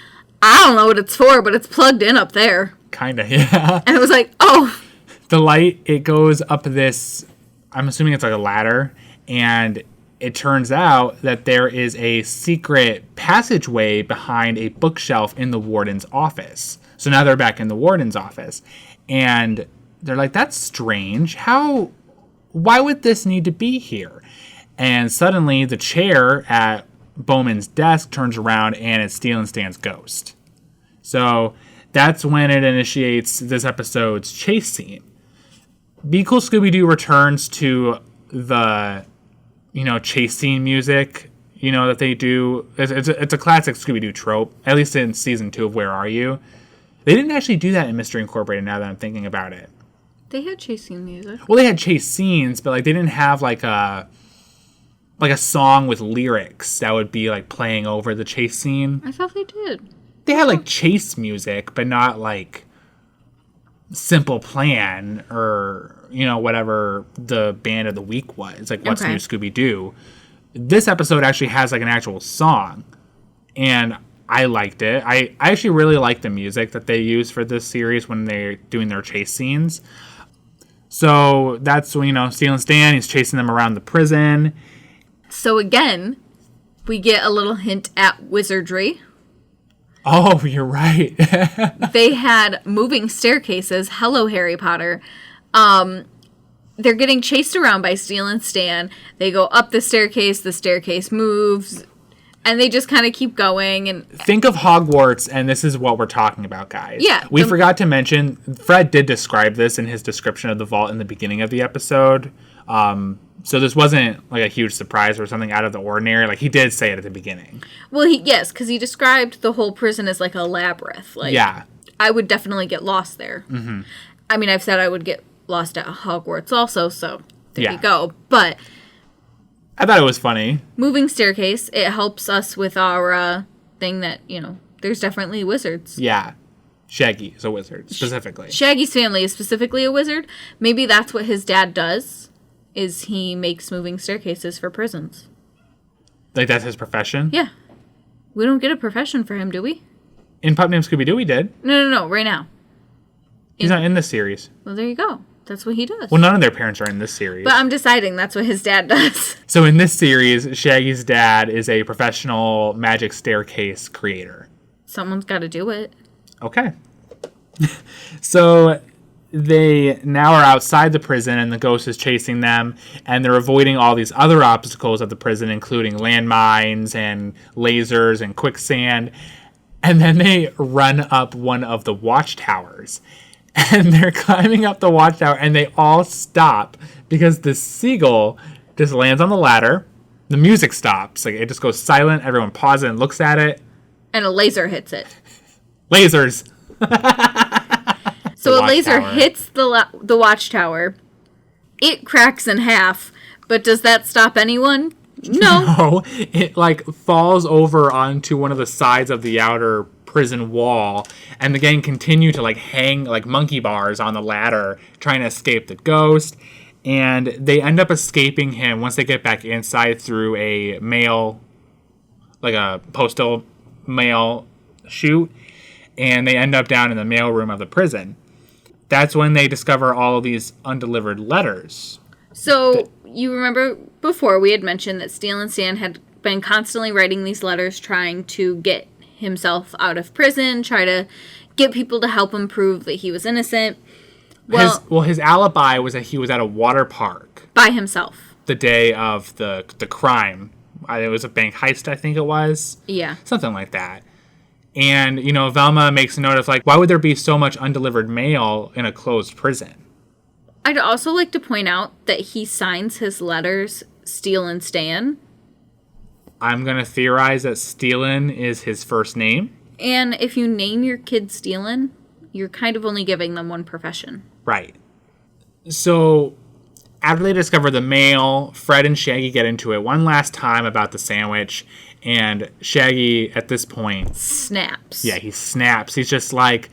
I don't know what it's for, but it's plugged in up there. Kinda, yeah. And it was like, oh. The light, it goes up this... I'm assuming it's like a ladder, and it turns out that there is a secret passageway behind a bookshelf in the warden's office. So now they're back in the warden's office, and they're like, that's strange. Why would this need to be here? And suddenly the chair at Bowman's desk turns around, and it's Stealin Stan's ghost. So that's when it initiates this episode's chase scene. Be Cool Scooby-Doo returns to the, chase scene music, that they do. It's a classic Scooby-Doo trope, at least in season 2 of Where Are You? They didn't actually do that in Mystery Incorporated now that I'm thinking about it. They had chase scene music. Well, they had chase scenes, but, they didn't have, a song with lyrics that would be, playing over the chase scene. I thought they did. They had, chase music, but not, Simple Plan or whatever the band of the week was, What's New Scooby-Doo. This episode actually has an actual song, and I liked it. I actually really like the music that they use for this series when they're doing their chase scenes. So that's when Stealin Stan, he's chasing them around the prison. So again, we get a little hint at wizardry. Oh, you're right. They had moving staircases. Hello, Harry Potter. They're getting chased around by Stealin Stan. They go up the staircase moves, and they just kind of keep going. And think of Hogwarts, and this is what we're talking about, guys. Yeah. We forgot to mention, Fred did describe this in his description of the vault in the beginning of the episode. So this wasn't a huge surprise or something out of the ordinary. He did say it at the beginning. Well, yes, because he described the whole prison as a labyrinth. Yeah. I would definitely get lost there. Mm-hmm. I mean, I've said I would get lost at Hogwarts also, so there you go. But I thought it was funny. Moving staircase, it helps us with our thing that, there's definitely wizards. Yeah. Shaggy is a wizard, specifically. Shaggy's family is specifically a wizard. Maybe that's what his dad does. Is he makes moving staircases for prisons. That's his profession? Yeah. We don't get a profession for him, do we? In Pup Named Scooby-Doo, we did. No, right now. He's not in this series. Well, there you go. That's what he does. Well, none of their parents are in this series. But I'm deciding that's what his dad does. So in this series, Shaggy's dad is a professional magic staircase creator. Someone's got to do it. Okay. So they now are outside the prison, and the ghost is chasing them, and they're avoiding all these other obstacles of the prison, including landmines and lasers and quicksand. And then they run up one of the watchtowers, and they're climbing up the watchtower, and they all stop because the seagull just lands on the ladder. The music stops. It just goes silent. Everyone pauses and looks at it. And a laser hits it. Lasers. So a laser hits the watchtower. It cracks in half, But does that stop anyone? No. No, it like falls over onto one of the sides of the outer prison wall, and the gang continue to like hang like monkey bars on the ladder trying to escape the ghost, and they end up escaping him once they get back inside through a mail, like a postal mail chute, and they end up down in the mail room of the prison. That's when they discover all of these undelivered letters. So, you remember before we had mentioned that Stealin Stan had been constantly writing these letters trying to get himself out of prison, try to get people to help him prove that he was innocent. Well, his alibi was that he was at a water park. By himself. The day of the crime. It was a bank heist, I think it was. Yeah. Something like that. And, you know, Velma makes a note of, like, why would there be so much undelivered mail in a closed prison? I'd also like to point out that he signs his letters Stealin Stan. I'm going to theorize that Stealin is his first name. And if you name your kid Stealin, you're kind of only giving them one profession. Right. So, after they discover the mail, Fred and Shaggy get into it one last time about the sandwich. And Shaggy, at this point... snaps. Yeah, he snaps. He's just like...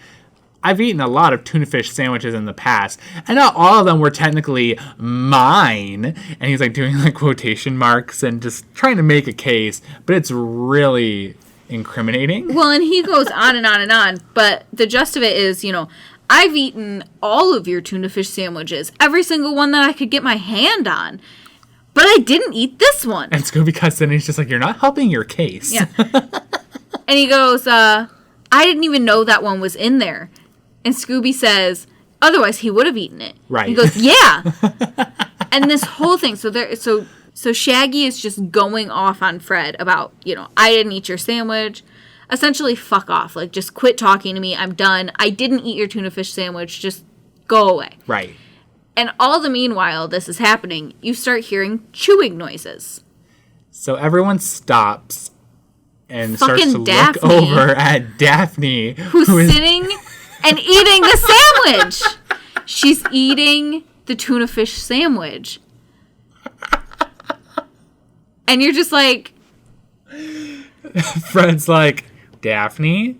I've eaten a lot of tuna fish sandwiches in the past, and not all of them were technically mine. And he's like doing like quotation marks and just trying to make a case, but it's really incriminating. Well, and he goes on and on and on, but the gist of it is, you know, I've eaten all of your tuna fish sandwiches, every single one that I could get my hand on, but I didn't eat this one. And Scooby cuts in and he's just like, you're not helping your case. Yeah. And he goes, I didn't even know that one was in there. And Scooby says, otherwise he would have eaten it. Right. He goes, yeah. And this whole thing, so Shaggy is just going off on Fred about, you know, I didn't eat your sandwich. Essentially, fuck off. Like, just quit talking to me. I'm done. I didn't eat your tuna fish sandwich. Just go away. Right. And all the meanwhile this is happening, you start hearing chewing noises. So everyone stops and Fucking starts to Daphne, look over at Daphne, who's sitting and eating the sandwich. She's eating the tuna fish sandwich. And you're just like... Fred's like, Daphne,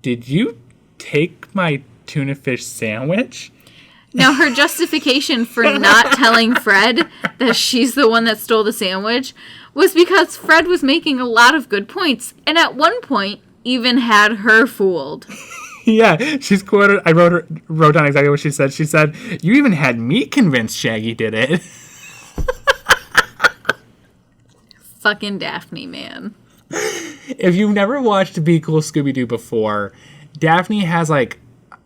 did you take my tuna fish sandwich? Now, her justification for not telling Fred that she's the one that stole the sandwich was because Fred was making a lot of good points, and at one point even had her fooled. Yeah, she's quoted. I wrote down exactly what she said. She said, "You even had me convinced Shaggy did it." Fucking Daphne, man. If you've never watched Be Cool Scooby-Doo before, Daphne has like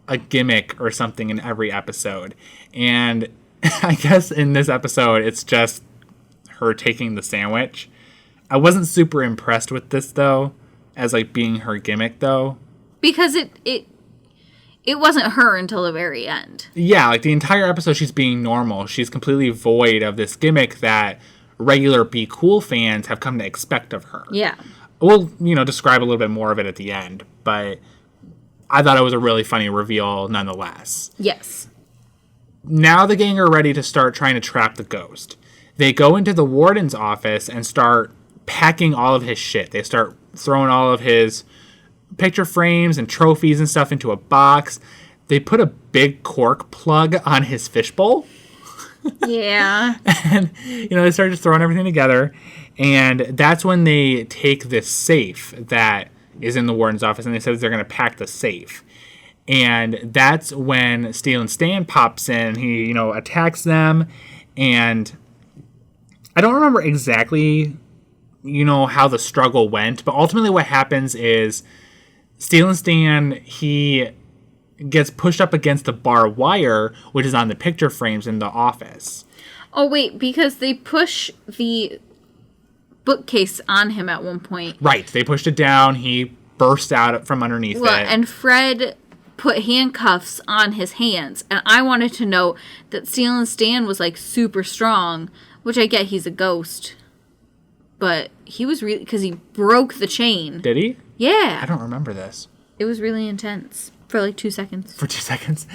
a gimmick or something in every episode, and I guess in this episode it's just her taking the sandwich. I wasn't super impressed with this though, as like being her gimmick though. Because it wasn't her until the very end. Yeah, like the entire episode she's being normal. She's completely void of this gimmick that regular Be Cool fans have come to expect of her. Yeah. We'll, describe a little bit more of it at the end, but I thought it was a really funny reveal nonetheless. Yes. Now the gang are ready to start trying to trap the ghost. They go into the warden's office and start packing all of his shit. They start throwing all of his picture frames and trophies and stuff into a box. They put a big cork plug on his fishbowl. Yeah. And, they start just throwing everything together. And that's when they take this safe that is in the warden's office, and they said they're going to pack the safe. And that's when Stealin Stan pops in. He, attacks them. And I don't remember exactly, how the struggle went. But ultimately what happens is Stealin Stan, he gets pushed up against the barbed wire, which is on the picture frames in the office. Oh, wait, because they push the bookcase on him at one point. Right. They pushed it down. He burst out from underneath it. And Fred put handcuffs on his hands. And I wanted to know that Stealin Stan was, super strong, which I get he's a ghost. But he was really... because he broke the chain. Did he? Yeah. I don't remember this. It was really intense. For 2 seconds. For 2 seconds.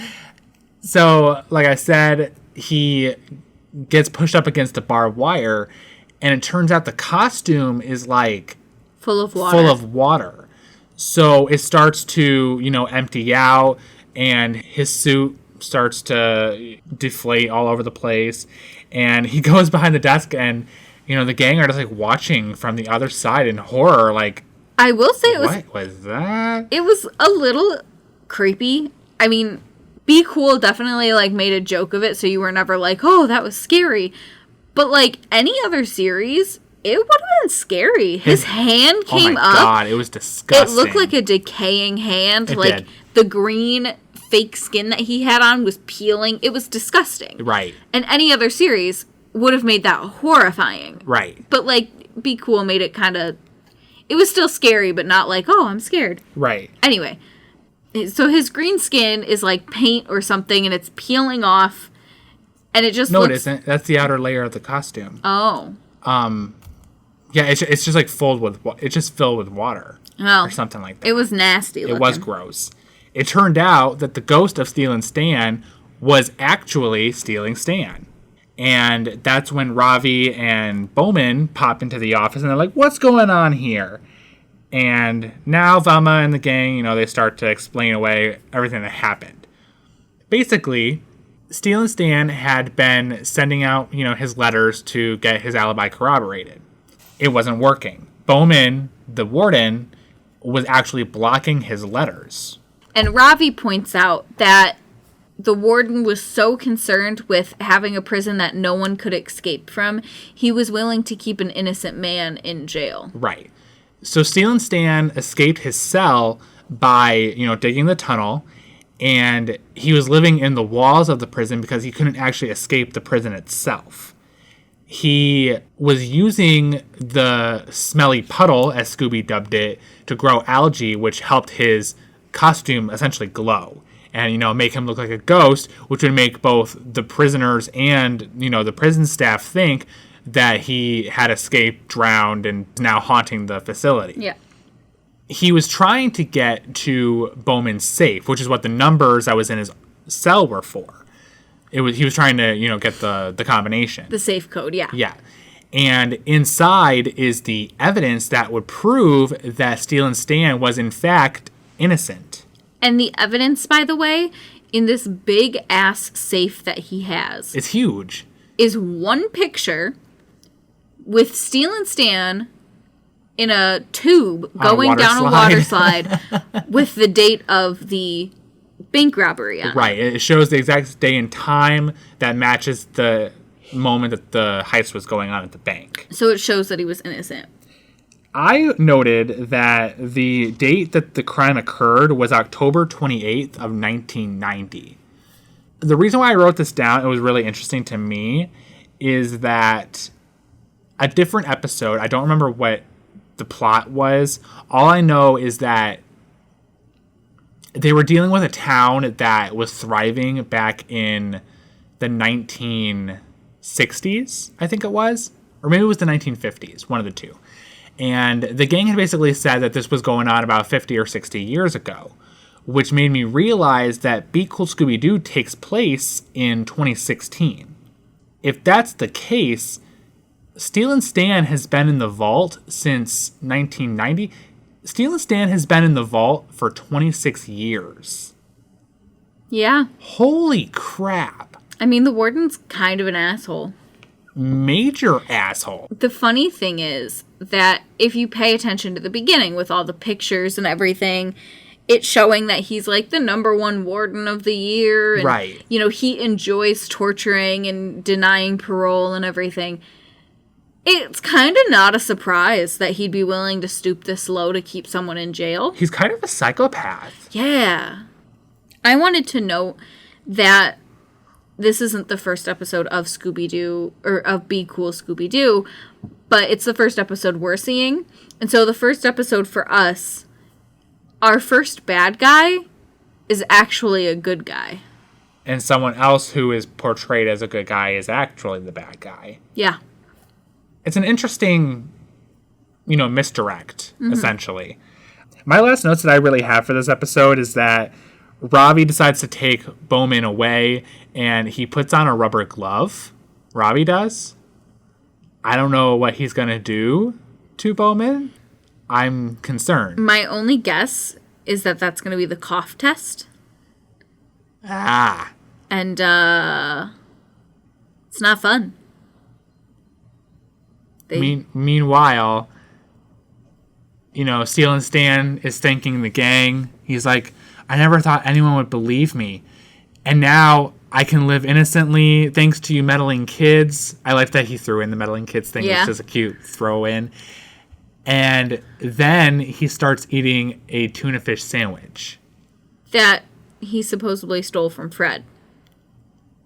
So, like I said, he gets pushed up against the barbed wire, and it turns out the costume is like full of water. Full of water. So it starts to, empty out, and his suit starts to deflate all over the place. And he goes behind the desk, and, the gang are just like watching from the other side in horror. Like, I will say what was that? It was a little creepy. I mean, Be Cool definitely like made a joke of it, so you were never like, oh, that was scary. But like any other series, it would have been scary. His hand came up. Oh my God, it was disgusting. It looked like a decaying hand. It like did. The green fake skin that he had on was peeling. It was disgusting. Right. And any other series would have made that horrifying. Right. But like Be Cool made it kind of, it was still scary, but not like, oh, I'm scared. Right. Anyway, so his green skin is like paint or something, and it's peeling off, and it just No, looks... it isn't. That's the outer layer of the costume. Oh. Yeah, it's just like filled with water. Oh. Or something like that. It was nasty looking. It was gross. It turned out that the ghost of Stealin Stan was actually Stealing Stan. And that's when Ravi and Bowman pop into the office, and they're like, what's going on here? And now Velma and the gang, they start to explain away everything that happened. Basically, Stealin Stan had been sending out, his letters to get his alibi corroborated. It wasn't working. Bowman, the warden, was actually blocking his letters. And Ravi points out that the warden was so concerned with having a prison that no one could escape from, he was willing to keep an innocent man in jail. Right. So Stealin Stan escaped his cell by, digging the tunnel, and he was living in the walls of the prison because he couldn't actually escape the prison itself. He was using the smelly puddle, as Scooby dubbed it, to grow algae, which helped his costume essentially glow and, make him look like a ghost, which would make both the prisoners and, the prison staff think that he had escaped, drowned, and now haunting the facility. Yeah. He was trying to get to Bowman's safe, which is what the numbers that was in his cell were for. He was trying to, get the combination. The safe code, yeah. Yeah. And inside is the evidence that would prove that Stealin Stan was, in fact, innocent. And the evidence, by the way, in this big-ass safe that he has... It's huge. ...is one picture with Stealin Stan in a tube going down a water slide with the date of the bank robbery on. Right. It shows the exact day and time that matches the moment that the heist was going on at the bank. So it shows that he was innocent. I noted that the date that the crime occurred was October 28th of 1990. The reason why I wrote this down, it was really interesting to me, is that a different episode, I don't remember what the plot was. All I know is that they were dealing with a town that was thriving back in the 1960s, I think it was. Or maybe it was the 1950s, one of the two. And the gang had basically said that this was going on about 50 or 60 years ago, which made me realize that Be Cool Scooby-Doo takes place in 2016. If that's the case, Stealin Stan has been in the vault since 1990. Stealin Stan has been in the vault for 26 years. Yeah. Holy crap. I mean, the warden's kind of an asshole. Major asshole. The funny thing is that if you pay attention to the beginning with all the pictures and everything, it's showing that he's like the #1 warden of the year. And, right. He enjoys torturing and denying parole and everything. It's kind of not a surprise that he'd be willing to stoop this low to keep someone in jail. He's kind of a psychopath. Yeah. I wanted to note that this isn't the first episode of Scooby-Doo, or of Be Cool Scooby-Doo, but it's the first episode we're seeing. And so the first episode for us, our first bad guy is actually a good guy. And someone else who is portrayed as a good guy is actually the bad guy. Yeah. It's an interesting, misdirect, essentially. My last notes that I really have for this episode is that Ravi decides to take Bowman away, and he puts on a rubber glove. Robbie does. I don't know what he's going to do to Bowman. I'm concerned. My only guess is that that's going to be the cough test. Ah. And it's not fun. Meanwhile, Stealin Stan is thanking the gang. He's like, I never thought anyone would believe me. And now I can live innocently thanks to you meddling kids. I like that he threw in the meddling kids thing. Yeah. It's just a cute throw in. And then he starts eating a tuna fish sandwich. That he supposedly stole from Fred.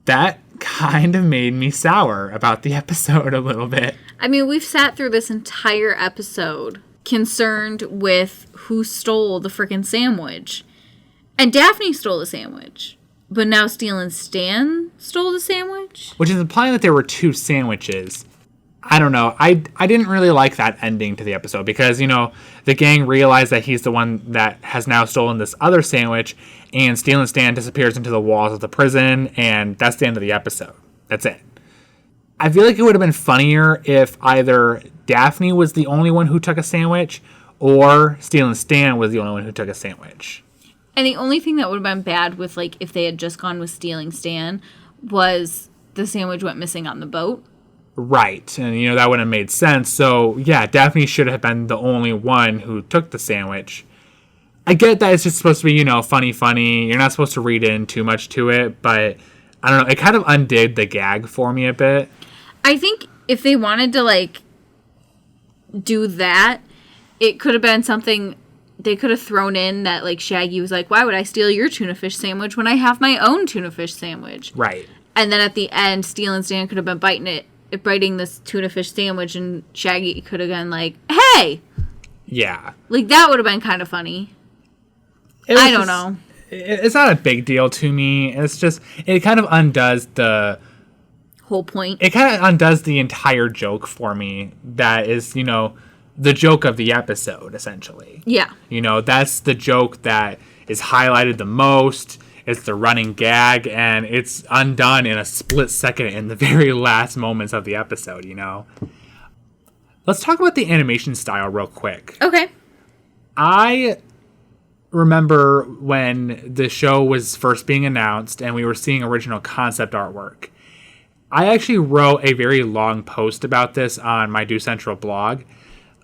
That kind of made me sour about the episode a little bit. I mean, we've sat through this entire episode concerned with who stole the frickin' sandwich. And Daphne stole the sandwich. But now Stealin Stan stole the sandwich? Which is implying that there were two sandwiches. I don't know. I didn't really like that ending to the episode because, the gang realized that he's the one that has now stolen this other sandwich, and Stealin Stan disappears into the walls of the prison, and that's the end of the episode. That's it. I feel like it would have been funnier if either Daphne was the only one who took a sandwich or Stealin Stan was the only one who took a sandwich. And the only thing that would have been bad with, if they had just gone with Stealing Stan was the sandwich went missing on the boat. Right. And, that wouldn't have made sense. So, yeah, Daphne should have been the only one who took the sandwich. I get that it's just supposed to be, funny. You're not supposed to read in too much to it. But, I don't know. It kind of undid the gag for me a bit. I think if they wanted to, do that, it could have been something they could have thrown in that, Shaggy was like, why would I steal your tuna fish sandwich when I have my own tuna fish sandwich? Right. And then at the end, Stealin Stan could have been biting this tuna fish sandwich, and Shaggy could have gone like, hey! Yeah. That would have been kind of funny. I don't know. It's not a big deal to me. It's just, it kind of undoes the whole point. It kind of undoes the entire joke for me. That is, the joke of the episode, essentially. Yeah. That's the joke that is highlighted the most. It's the running gag, and it's undone in a split second in the very last moments of the episode, Let's talk about the animation style real quick. Okay. I remember when the show was first being announced and we were seeing original concept artwork. I actually wrote a very long post about this on my Do Central blog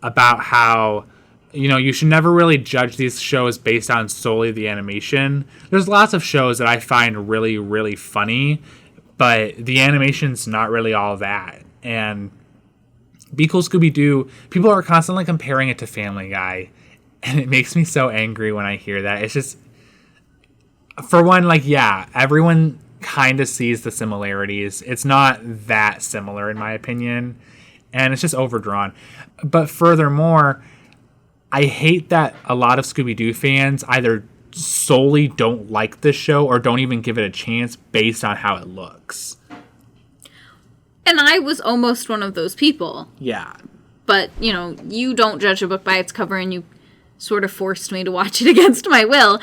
about how, you should never really judge these shows based on solely the animation. There's lots of shows that I find really, really funny, but the animation's not really all that. And Be Cool Scooby-Doo, people are constantly comparing it to Family Guy, and it makes me so angry when I hear that. It's just, for one, everyone kind of sees the similarities. It's not that similar, in my opinion, and it's just overdrawn. But furthermore, I hate that a lot of Scooby-Doo fans either solely don't like this show or don't even give it a chance based on how it looks. And I was almost one of those people. Yeah. But, you don't judge a book by its cover, and you sort of forced me to watch it against my will.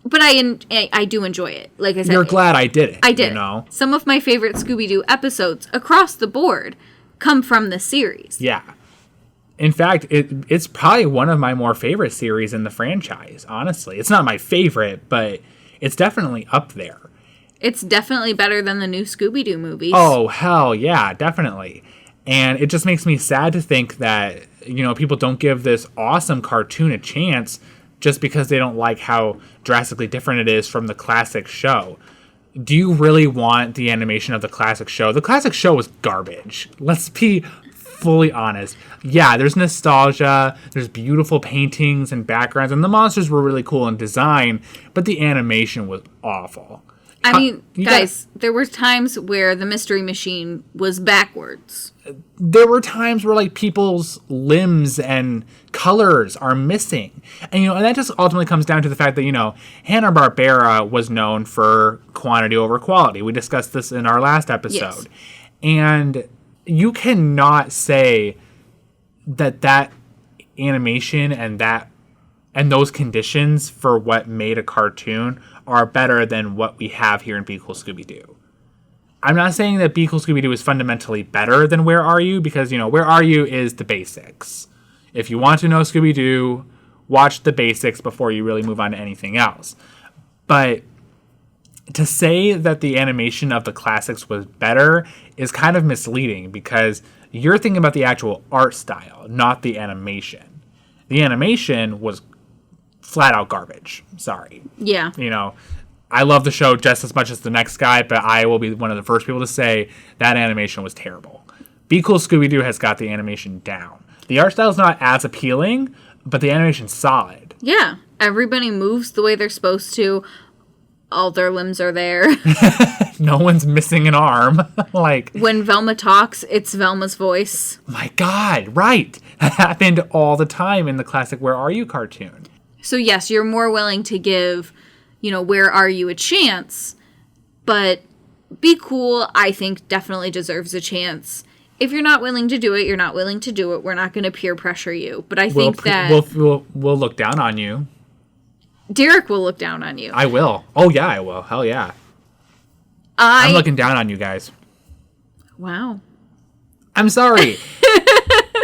But I do enjoy it. Like I said, you're glad I did it. I did. Some of my favorite Scooby-Doo episodes across the board come from this series. Yeah. In fact, it's probably one of my more favorite series in the franchise, honestly. It's not my favorite, but it's definitely up there. It's definitely better than the new Scooby-Doo movies. Oh, hell yeah, definitely. And it just makes me sad to think that, people don't give this awesome cartoon a chance just because they don't like how drastically different it is from the classic show. Do you really want the animation of the classic show? The classic show was garbage. Let's be fully honest. Yeah, there's nostalgia, there's beautiful paintings and backgrounds, and the monsters were really cool in design, but the animation was awful. I mean, guys, there were times where the Mystery Machine was backwards. There were times where, people's limbs and colors are missing. And, and that just ultimately comes down to the fact that, Hanna-Barbera was known for quantity over quality. We discussed this in our last episode. Yes. And you cannot say that animation and those conditions for what made a cartoon are better than what we have here in Be Cool Scooby-Doo. I'm not saying that Be Cool Scooby-Doo is fundamentally better than Where Are You? Because, Where Are You is the basics. If you want to know Scooby-Doo, watch the basics before you really move on to anything else. But to say that the animation of the classics was better is kind of misleading because you're thinking about the actual art style, not the animation. The animation was flat out garbage. Sorry. Yeah. I love the show just as much as the next guy, but I will be one of the first people to say that animation was terrible. Be Cool Scooby-Doo has got the animation down. The art style is not as appealing, but the animation's solid. Yeah. Everybody moves the way they're supposed to. All their limbs are there. No one's missing an arm. When Velma talks, it's Velma's voice. My God, right. That happened all the time in the classic Where Are You cartoon. So yes, you're more willing to give, Where Are You a chance, but Be Cool, I think, definitely deserves a chance. If you're not willing to do it, you're not willing to do it. We're not going to peer pressure you. But I think we'll look down on you. Derek will look down on you. I will. Oh, yeah, I will. Hell yeah. I'm looking down on you guys. Wow. I'm sorry.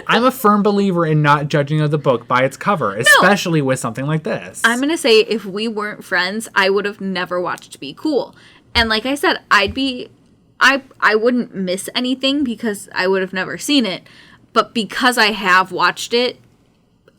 I'm a firm believer in not judging of the book by its cover, especially with something like this. I'm going to say if we weren't friends, I would have never watched Be Cool. And like I said, I wouldn't miss anything because I would have never seen it. But because I have watched it,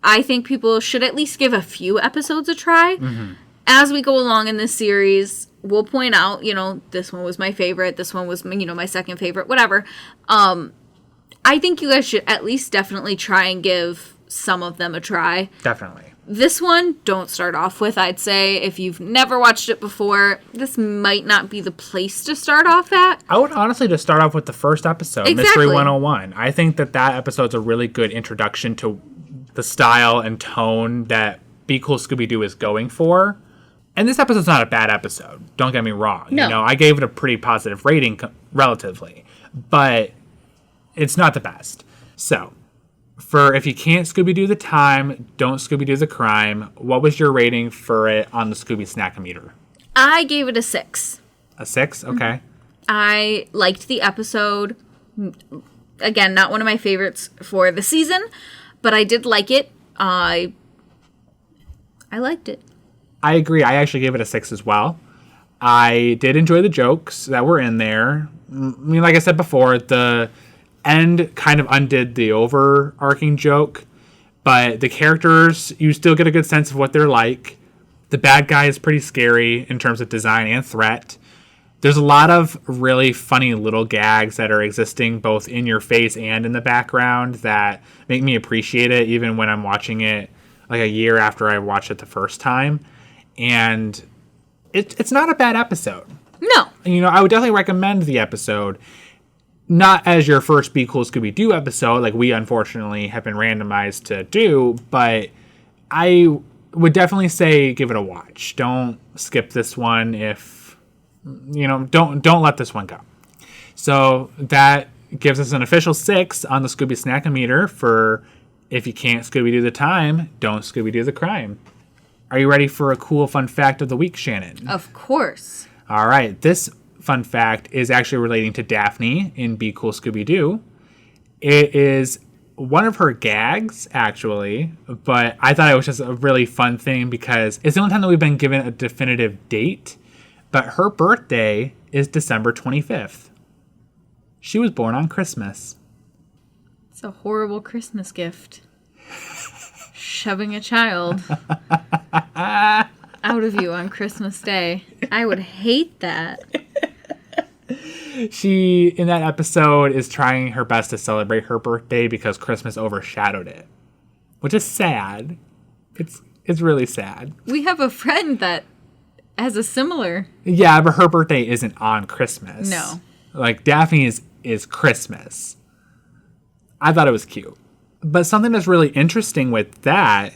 I think people should at least give a few episodes a try. Mm-hmm. As we go along in this series, we'll point out, this one was my favorite, this one was, my second favorite, whatever. I think you guys should at least definitely try and give some of them a try. Definitely. This one, don't start off with, I'd say. If you've never watched it before, this might not be the place to start off at. I would honestly just start off with the first episode, exactly. Mystery 101. I think that episode's a really good introduction to the style and tone that Be Cool Scooby-Doo is going for. And this episode's not a bad episode. Don't get me wrong. No. I gave it a pretty positive rating relatively. But it's not the best. So, for If You Can't Scooby-Doo the Time, Don't Scooby-Doo the Crime, what was your rating for it on the Scooby Snackometer? I gave it a 6. A 6? Okay. I liked the episode. Again, not one of my favorites for the season, but I did like it. I liked it. I agree. I actually gave it a 6 as well. I did enjoy the jokes that were in there. Like I said before, the end kind of undid the overarching joke, but the characters, you still get a good sense of what they're like. The bad guy is pretty scary in terms of design and threat. There's a lot of really funny little gags that are existing both in your face and in the background that make me appreciate it even when I'm watching it like a year after I watched it the first time. And it's not a bad episode. No. I would definitely recommend the episode. Not as your first Be Cool Scooby-Doo episode, like we unfortunately have been randomized to do, but I would definitely say give it a watch. Don't skip this one if, don't let this one go. So that gives us an official 6 on the Scooby Snackometer for If You Can't Scooby-Doo the Time, Don't Scooby-Doo the Crime. Are you ready for a cool fun fact of the week, Shannon? Of course. All right. This fun fact is actually relating to Daphne in Be Cool Scooby-Doo. It is one of her gags, actually, but I thought it was just a really fun thing because it's the only time that we've been given a definitive date, but her birthday is December 25th. She was born on Christmas. It's a horrible Christmas gift. Shoving a child out of you on Christmas Day. I would hate that. She, in that episode, is trying her best to celebrate her birthday because Christmas overshadowed it, which is sad. It's really sad. We have a friend that has a similar... Yeah, but her birthday isn't on Christmas. No. Like, Daphne is Christmas. I thought it was cute. But something that's really interesting with that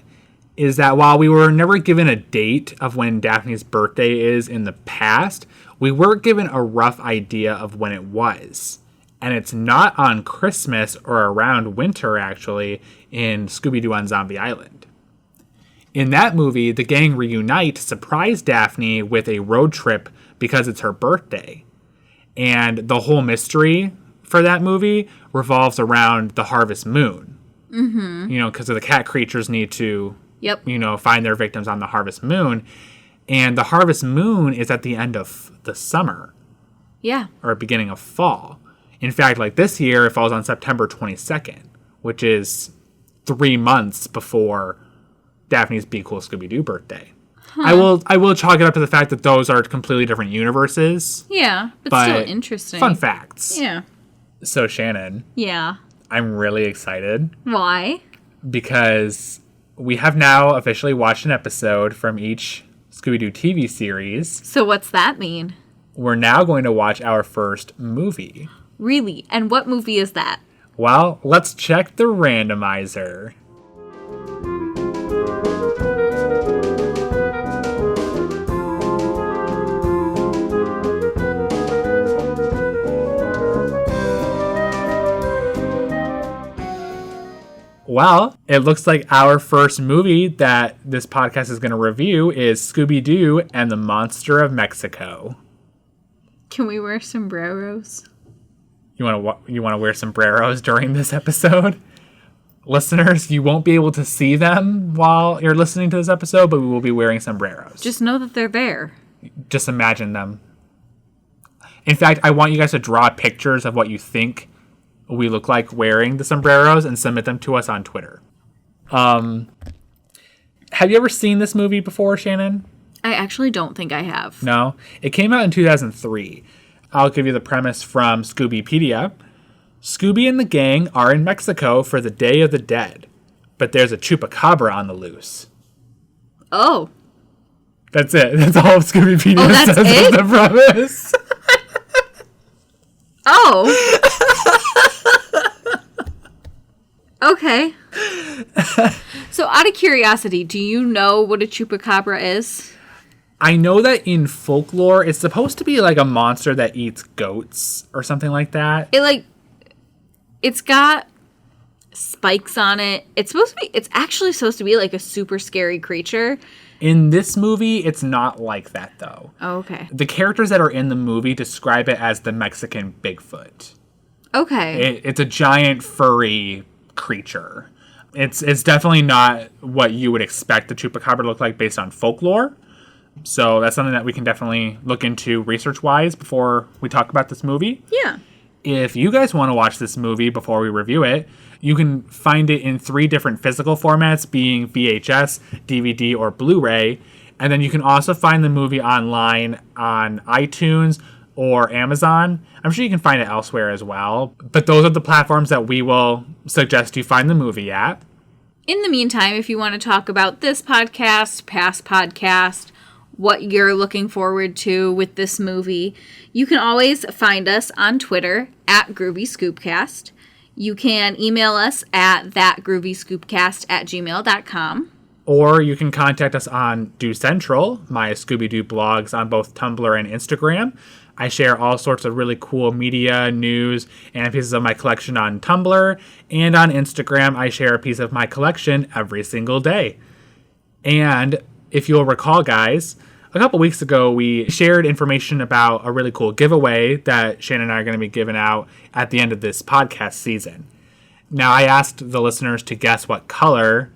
is that while we were never given a date of when Daphne's birthday is in the past, we were given a rough idea of when it was. And it's not on Christmas or around winter, actually, in Scooby-Doo on Zombie Island. In that movie, the gang reunite to surprise Daphne with a road trip because it's her birthday. And the whole mystery for that movie revolves around the harvest moon. Mm-hmm. You know, because the cat creatures need to, you know, find their victims on the harvest moon. And the harvest moon is at the end of the summer. Yeah. Or beginning of fall. In fact, like this year, it falls on September 22nd, which is 3 months before Daphne's Be Cool Scooby-Doo birthday. Huh. I will chalk it up to the fact that those are completely different universes. Yeah, but still interesting. Fun facts. Yeah. So, Shannon. Yeah. I'm really excited. Why? Because we have now officially watched an episode from each Scooby-Doo TV series. So what's that mean? We're now going to watch our first movie. Really? And what movie is that? Well, let's check the randomizer. Well, it looks like our first movie that this podcast is going to review is Scooby-Doo and the Monster of Mexico. Can we wear sombreros? You want to wear sombreros during this episode? Listeners, you won't be able to see them while you're listening to this episode, but we will be wearing sombreros. Just know that they're there. Just imagine them. In fact, I want you guys to draw pictures of what you think we look like wearing the sombreros and submit them to us on Twitter. Have you ever seen this movie before, Shannon? I actually don't think I have. No? It came out in 2003. I'll give you the premise from Scoobypedia. Scooby and the gang are in Mexico for the Day of the Dead, but there's a chupacabra on the loose. Oh. That's it. That's all Scoobypedia says is the premise. Oh. Okay. So out of curiosity, do you know what a chupacabra is? I know that in folklore, it's supposed to be like a monster that eats goats or something like that. It's got spikes on it. It's actually supposed to be like a super scary creature. In this movie, it's not like that though. Oh, okay. The characters that are in the movie describe it as the Mexican Bigfoot. Okay. It's a giant furry creature. It's definitely not what you would expect the chupacabra to look like based on folklore. So that's something that we can definitely look into research-wise before we talk about this movie. Yeah. If you guys want to watch this movie before we review it, you can find it in 3 different physical formats, being VHS, DVD, or Blu-ray. And then you can also find the movie online on iTunes or Amazon. I'm sure you can find it elsewhere as well. But those are the platforms that we will suggest you find the movie at. In the meantime, if you want to talk about this podcast, past podcast, what you're looking forward to with this movie, you can always find us on Twitter at Groovy Scoobcast. You can email us at thatgroovyscoopcast@gmail.com. Or you can contact us on Do Central, my Scooby-Doo blogs on both Tumblr and Instagram. I share all sorts of really cool media, news, and pieces of my collection on Tumblr. And on Instagram, I share a piece of my collection every single day. And if you'll recall, guys, a couple weeks ago, we shared information about a really cool giveaway that Shannon and I are going to be giving out at the end of this podcast season. Now, I asked the listeners to guess what color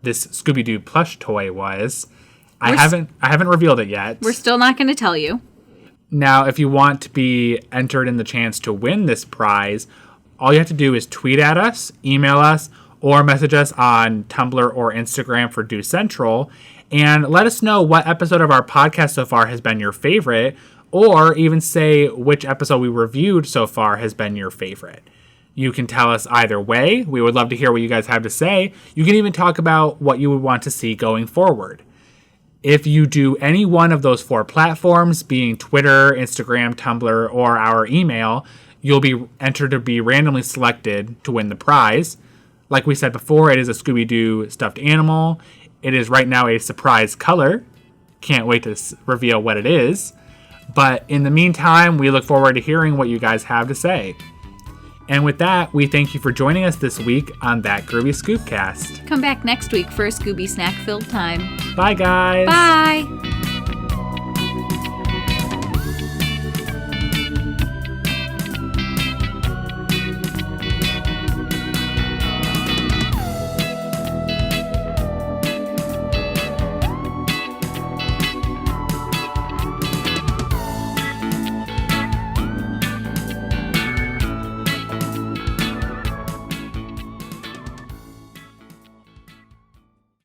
this Scooby-Doo plush toy was. I haven't revealed it yet. We're still not going to tell you. Now, if you want to be entered in the chance to win this prize, all you have to do is tweet at us, email us, or message us on Tumblr or Instagram for Do Central, and let us know what episode of our podcast so far has been your favorite, or even say which episode we reviewed so far has been your favorite. You can tell us either way. We would love to hear what you guys have to say. You can even talk about what you would want to see going forward. If you do any one of those 4 platforms, being Twitter, Instagram, Tumblr, or our email, you'll be entered to be randomly selected to win the prize. Like we said before, it is a Scooby-Doo stuffed animal. It is right now a surprise color. Can't wait to reveal what it is. But in the meantime, we look forward to hearing what you guys have to say. And with that, we thank you for joining us this week on That Groovy Scoopcast. Come back next week for a Scooby snack-filled time. Bye, guys. Bye.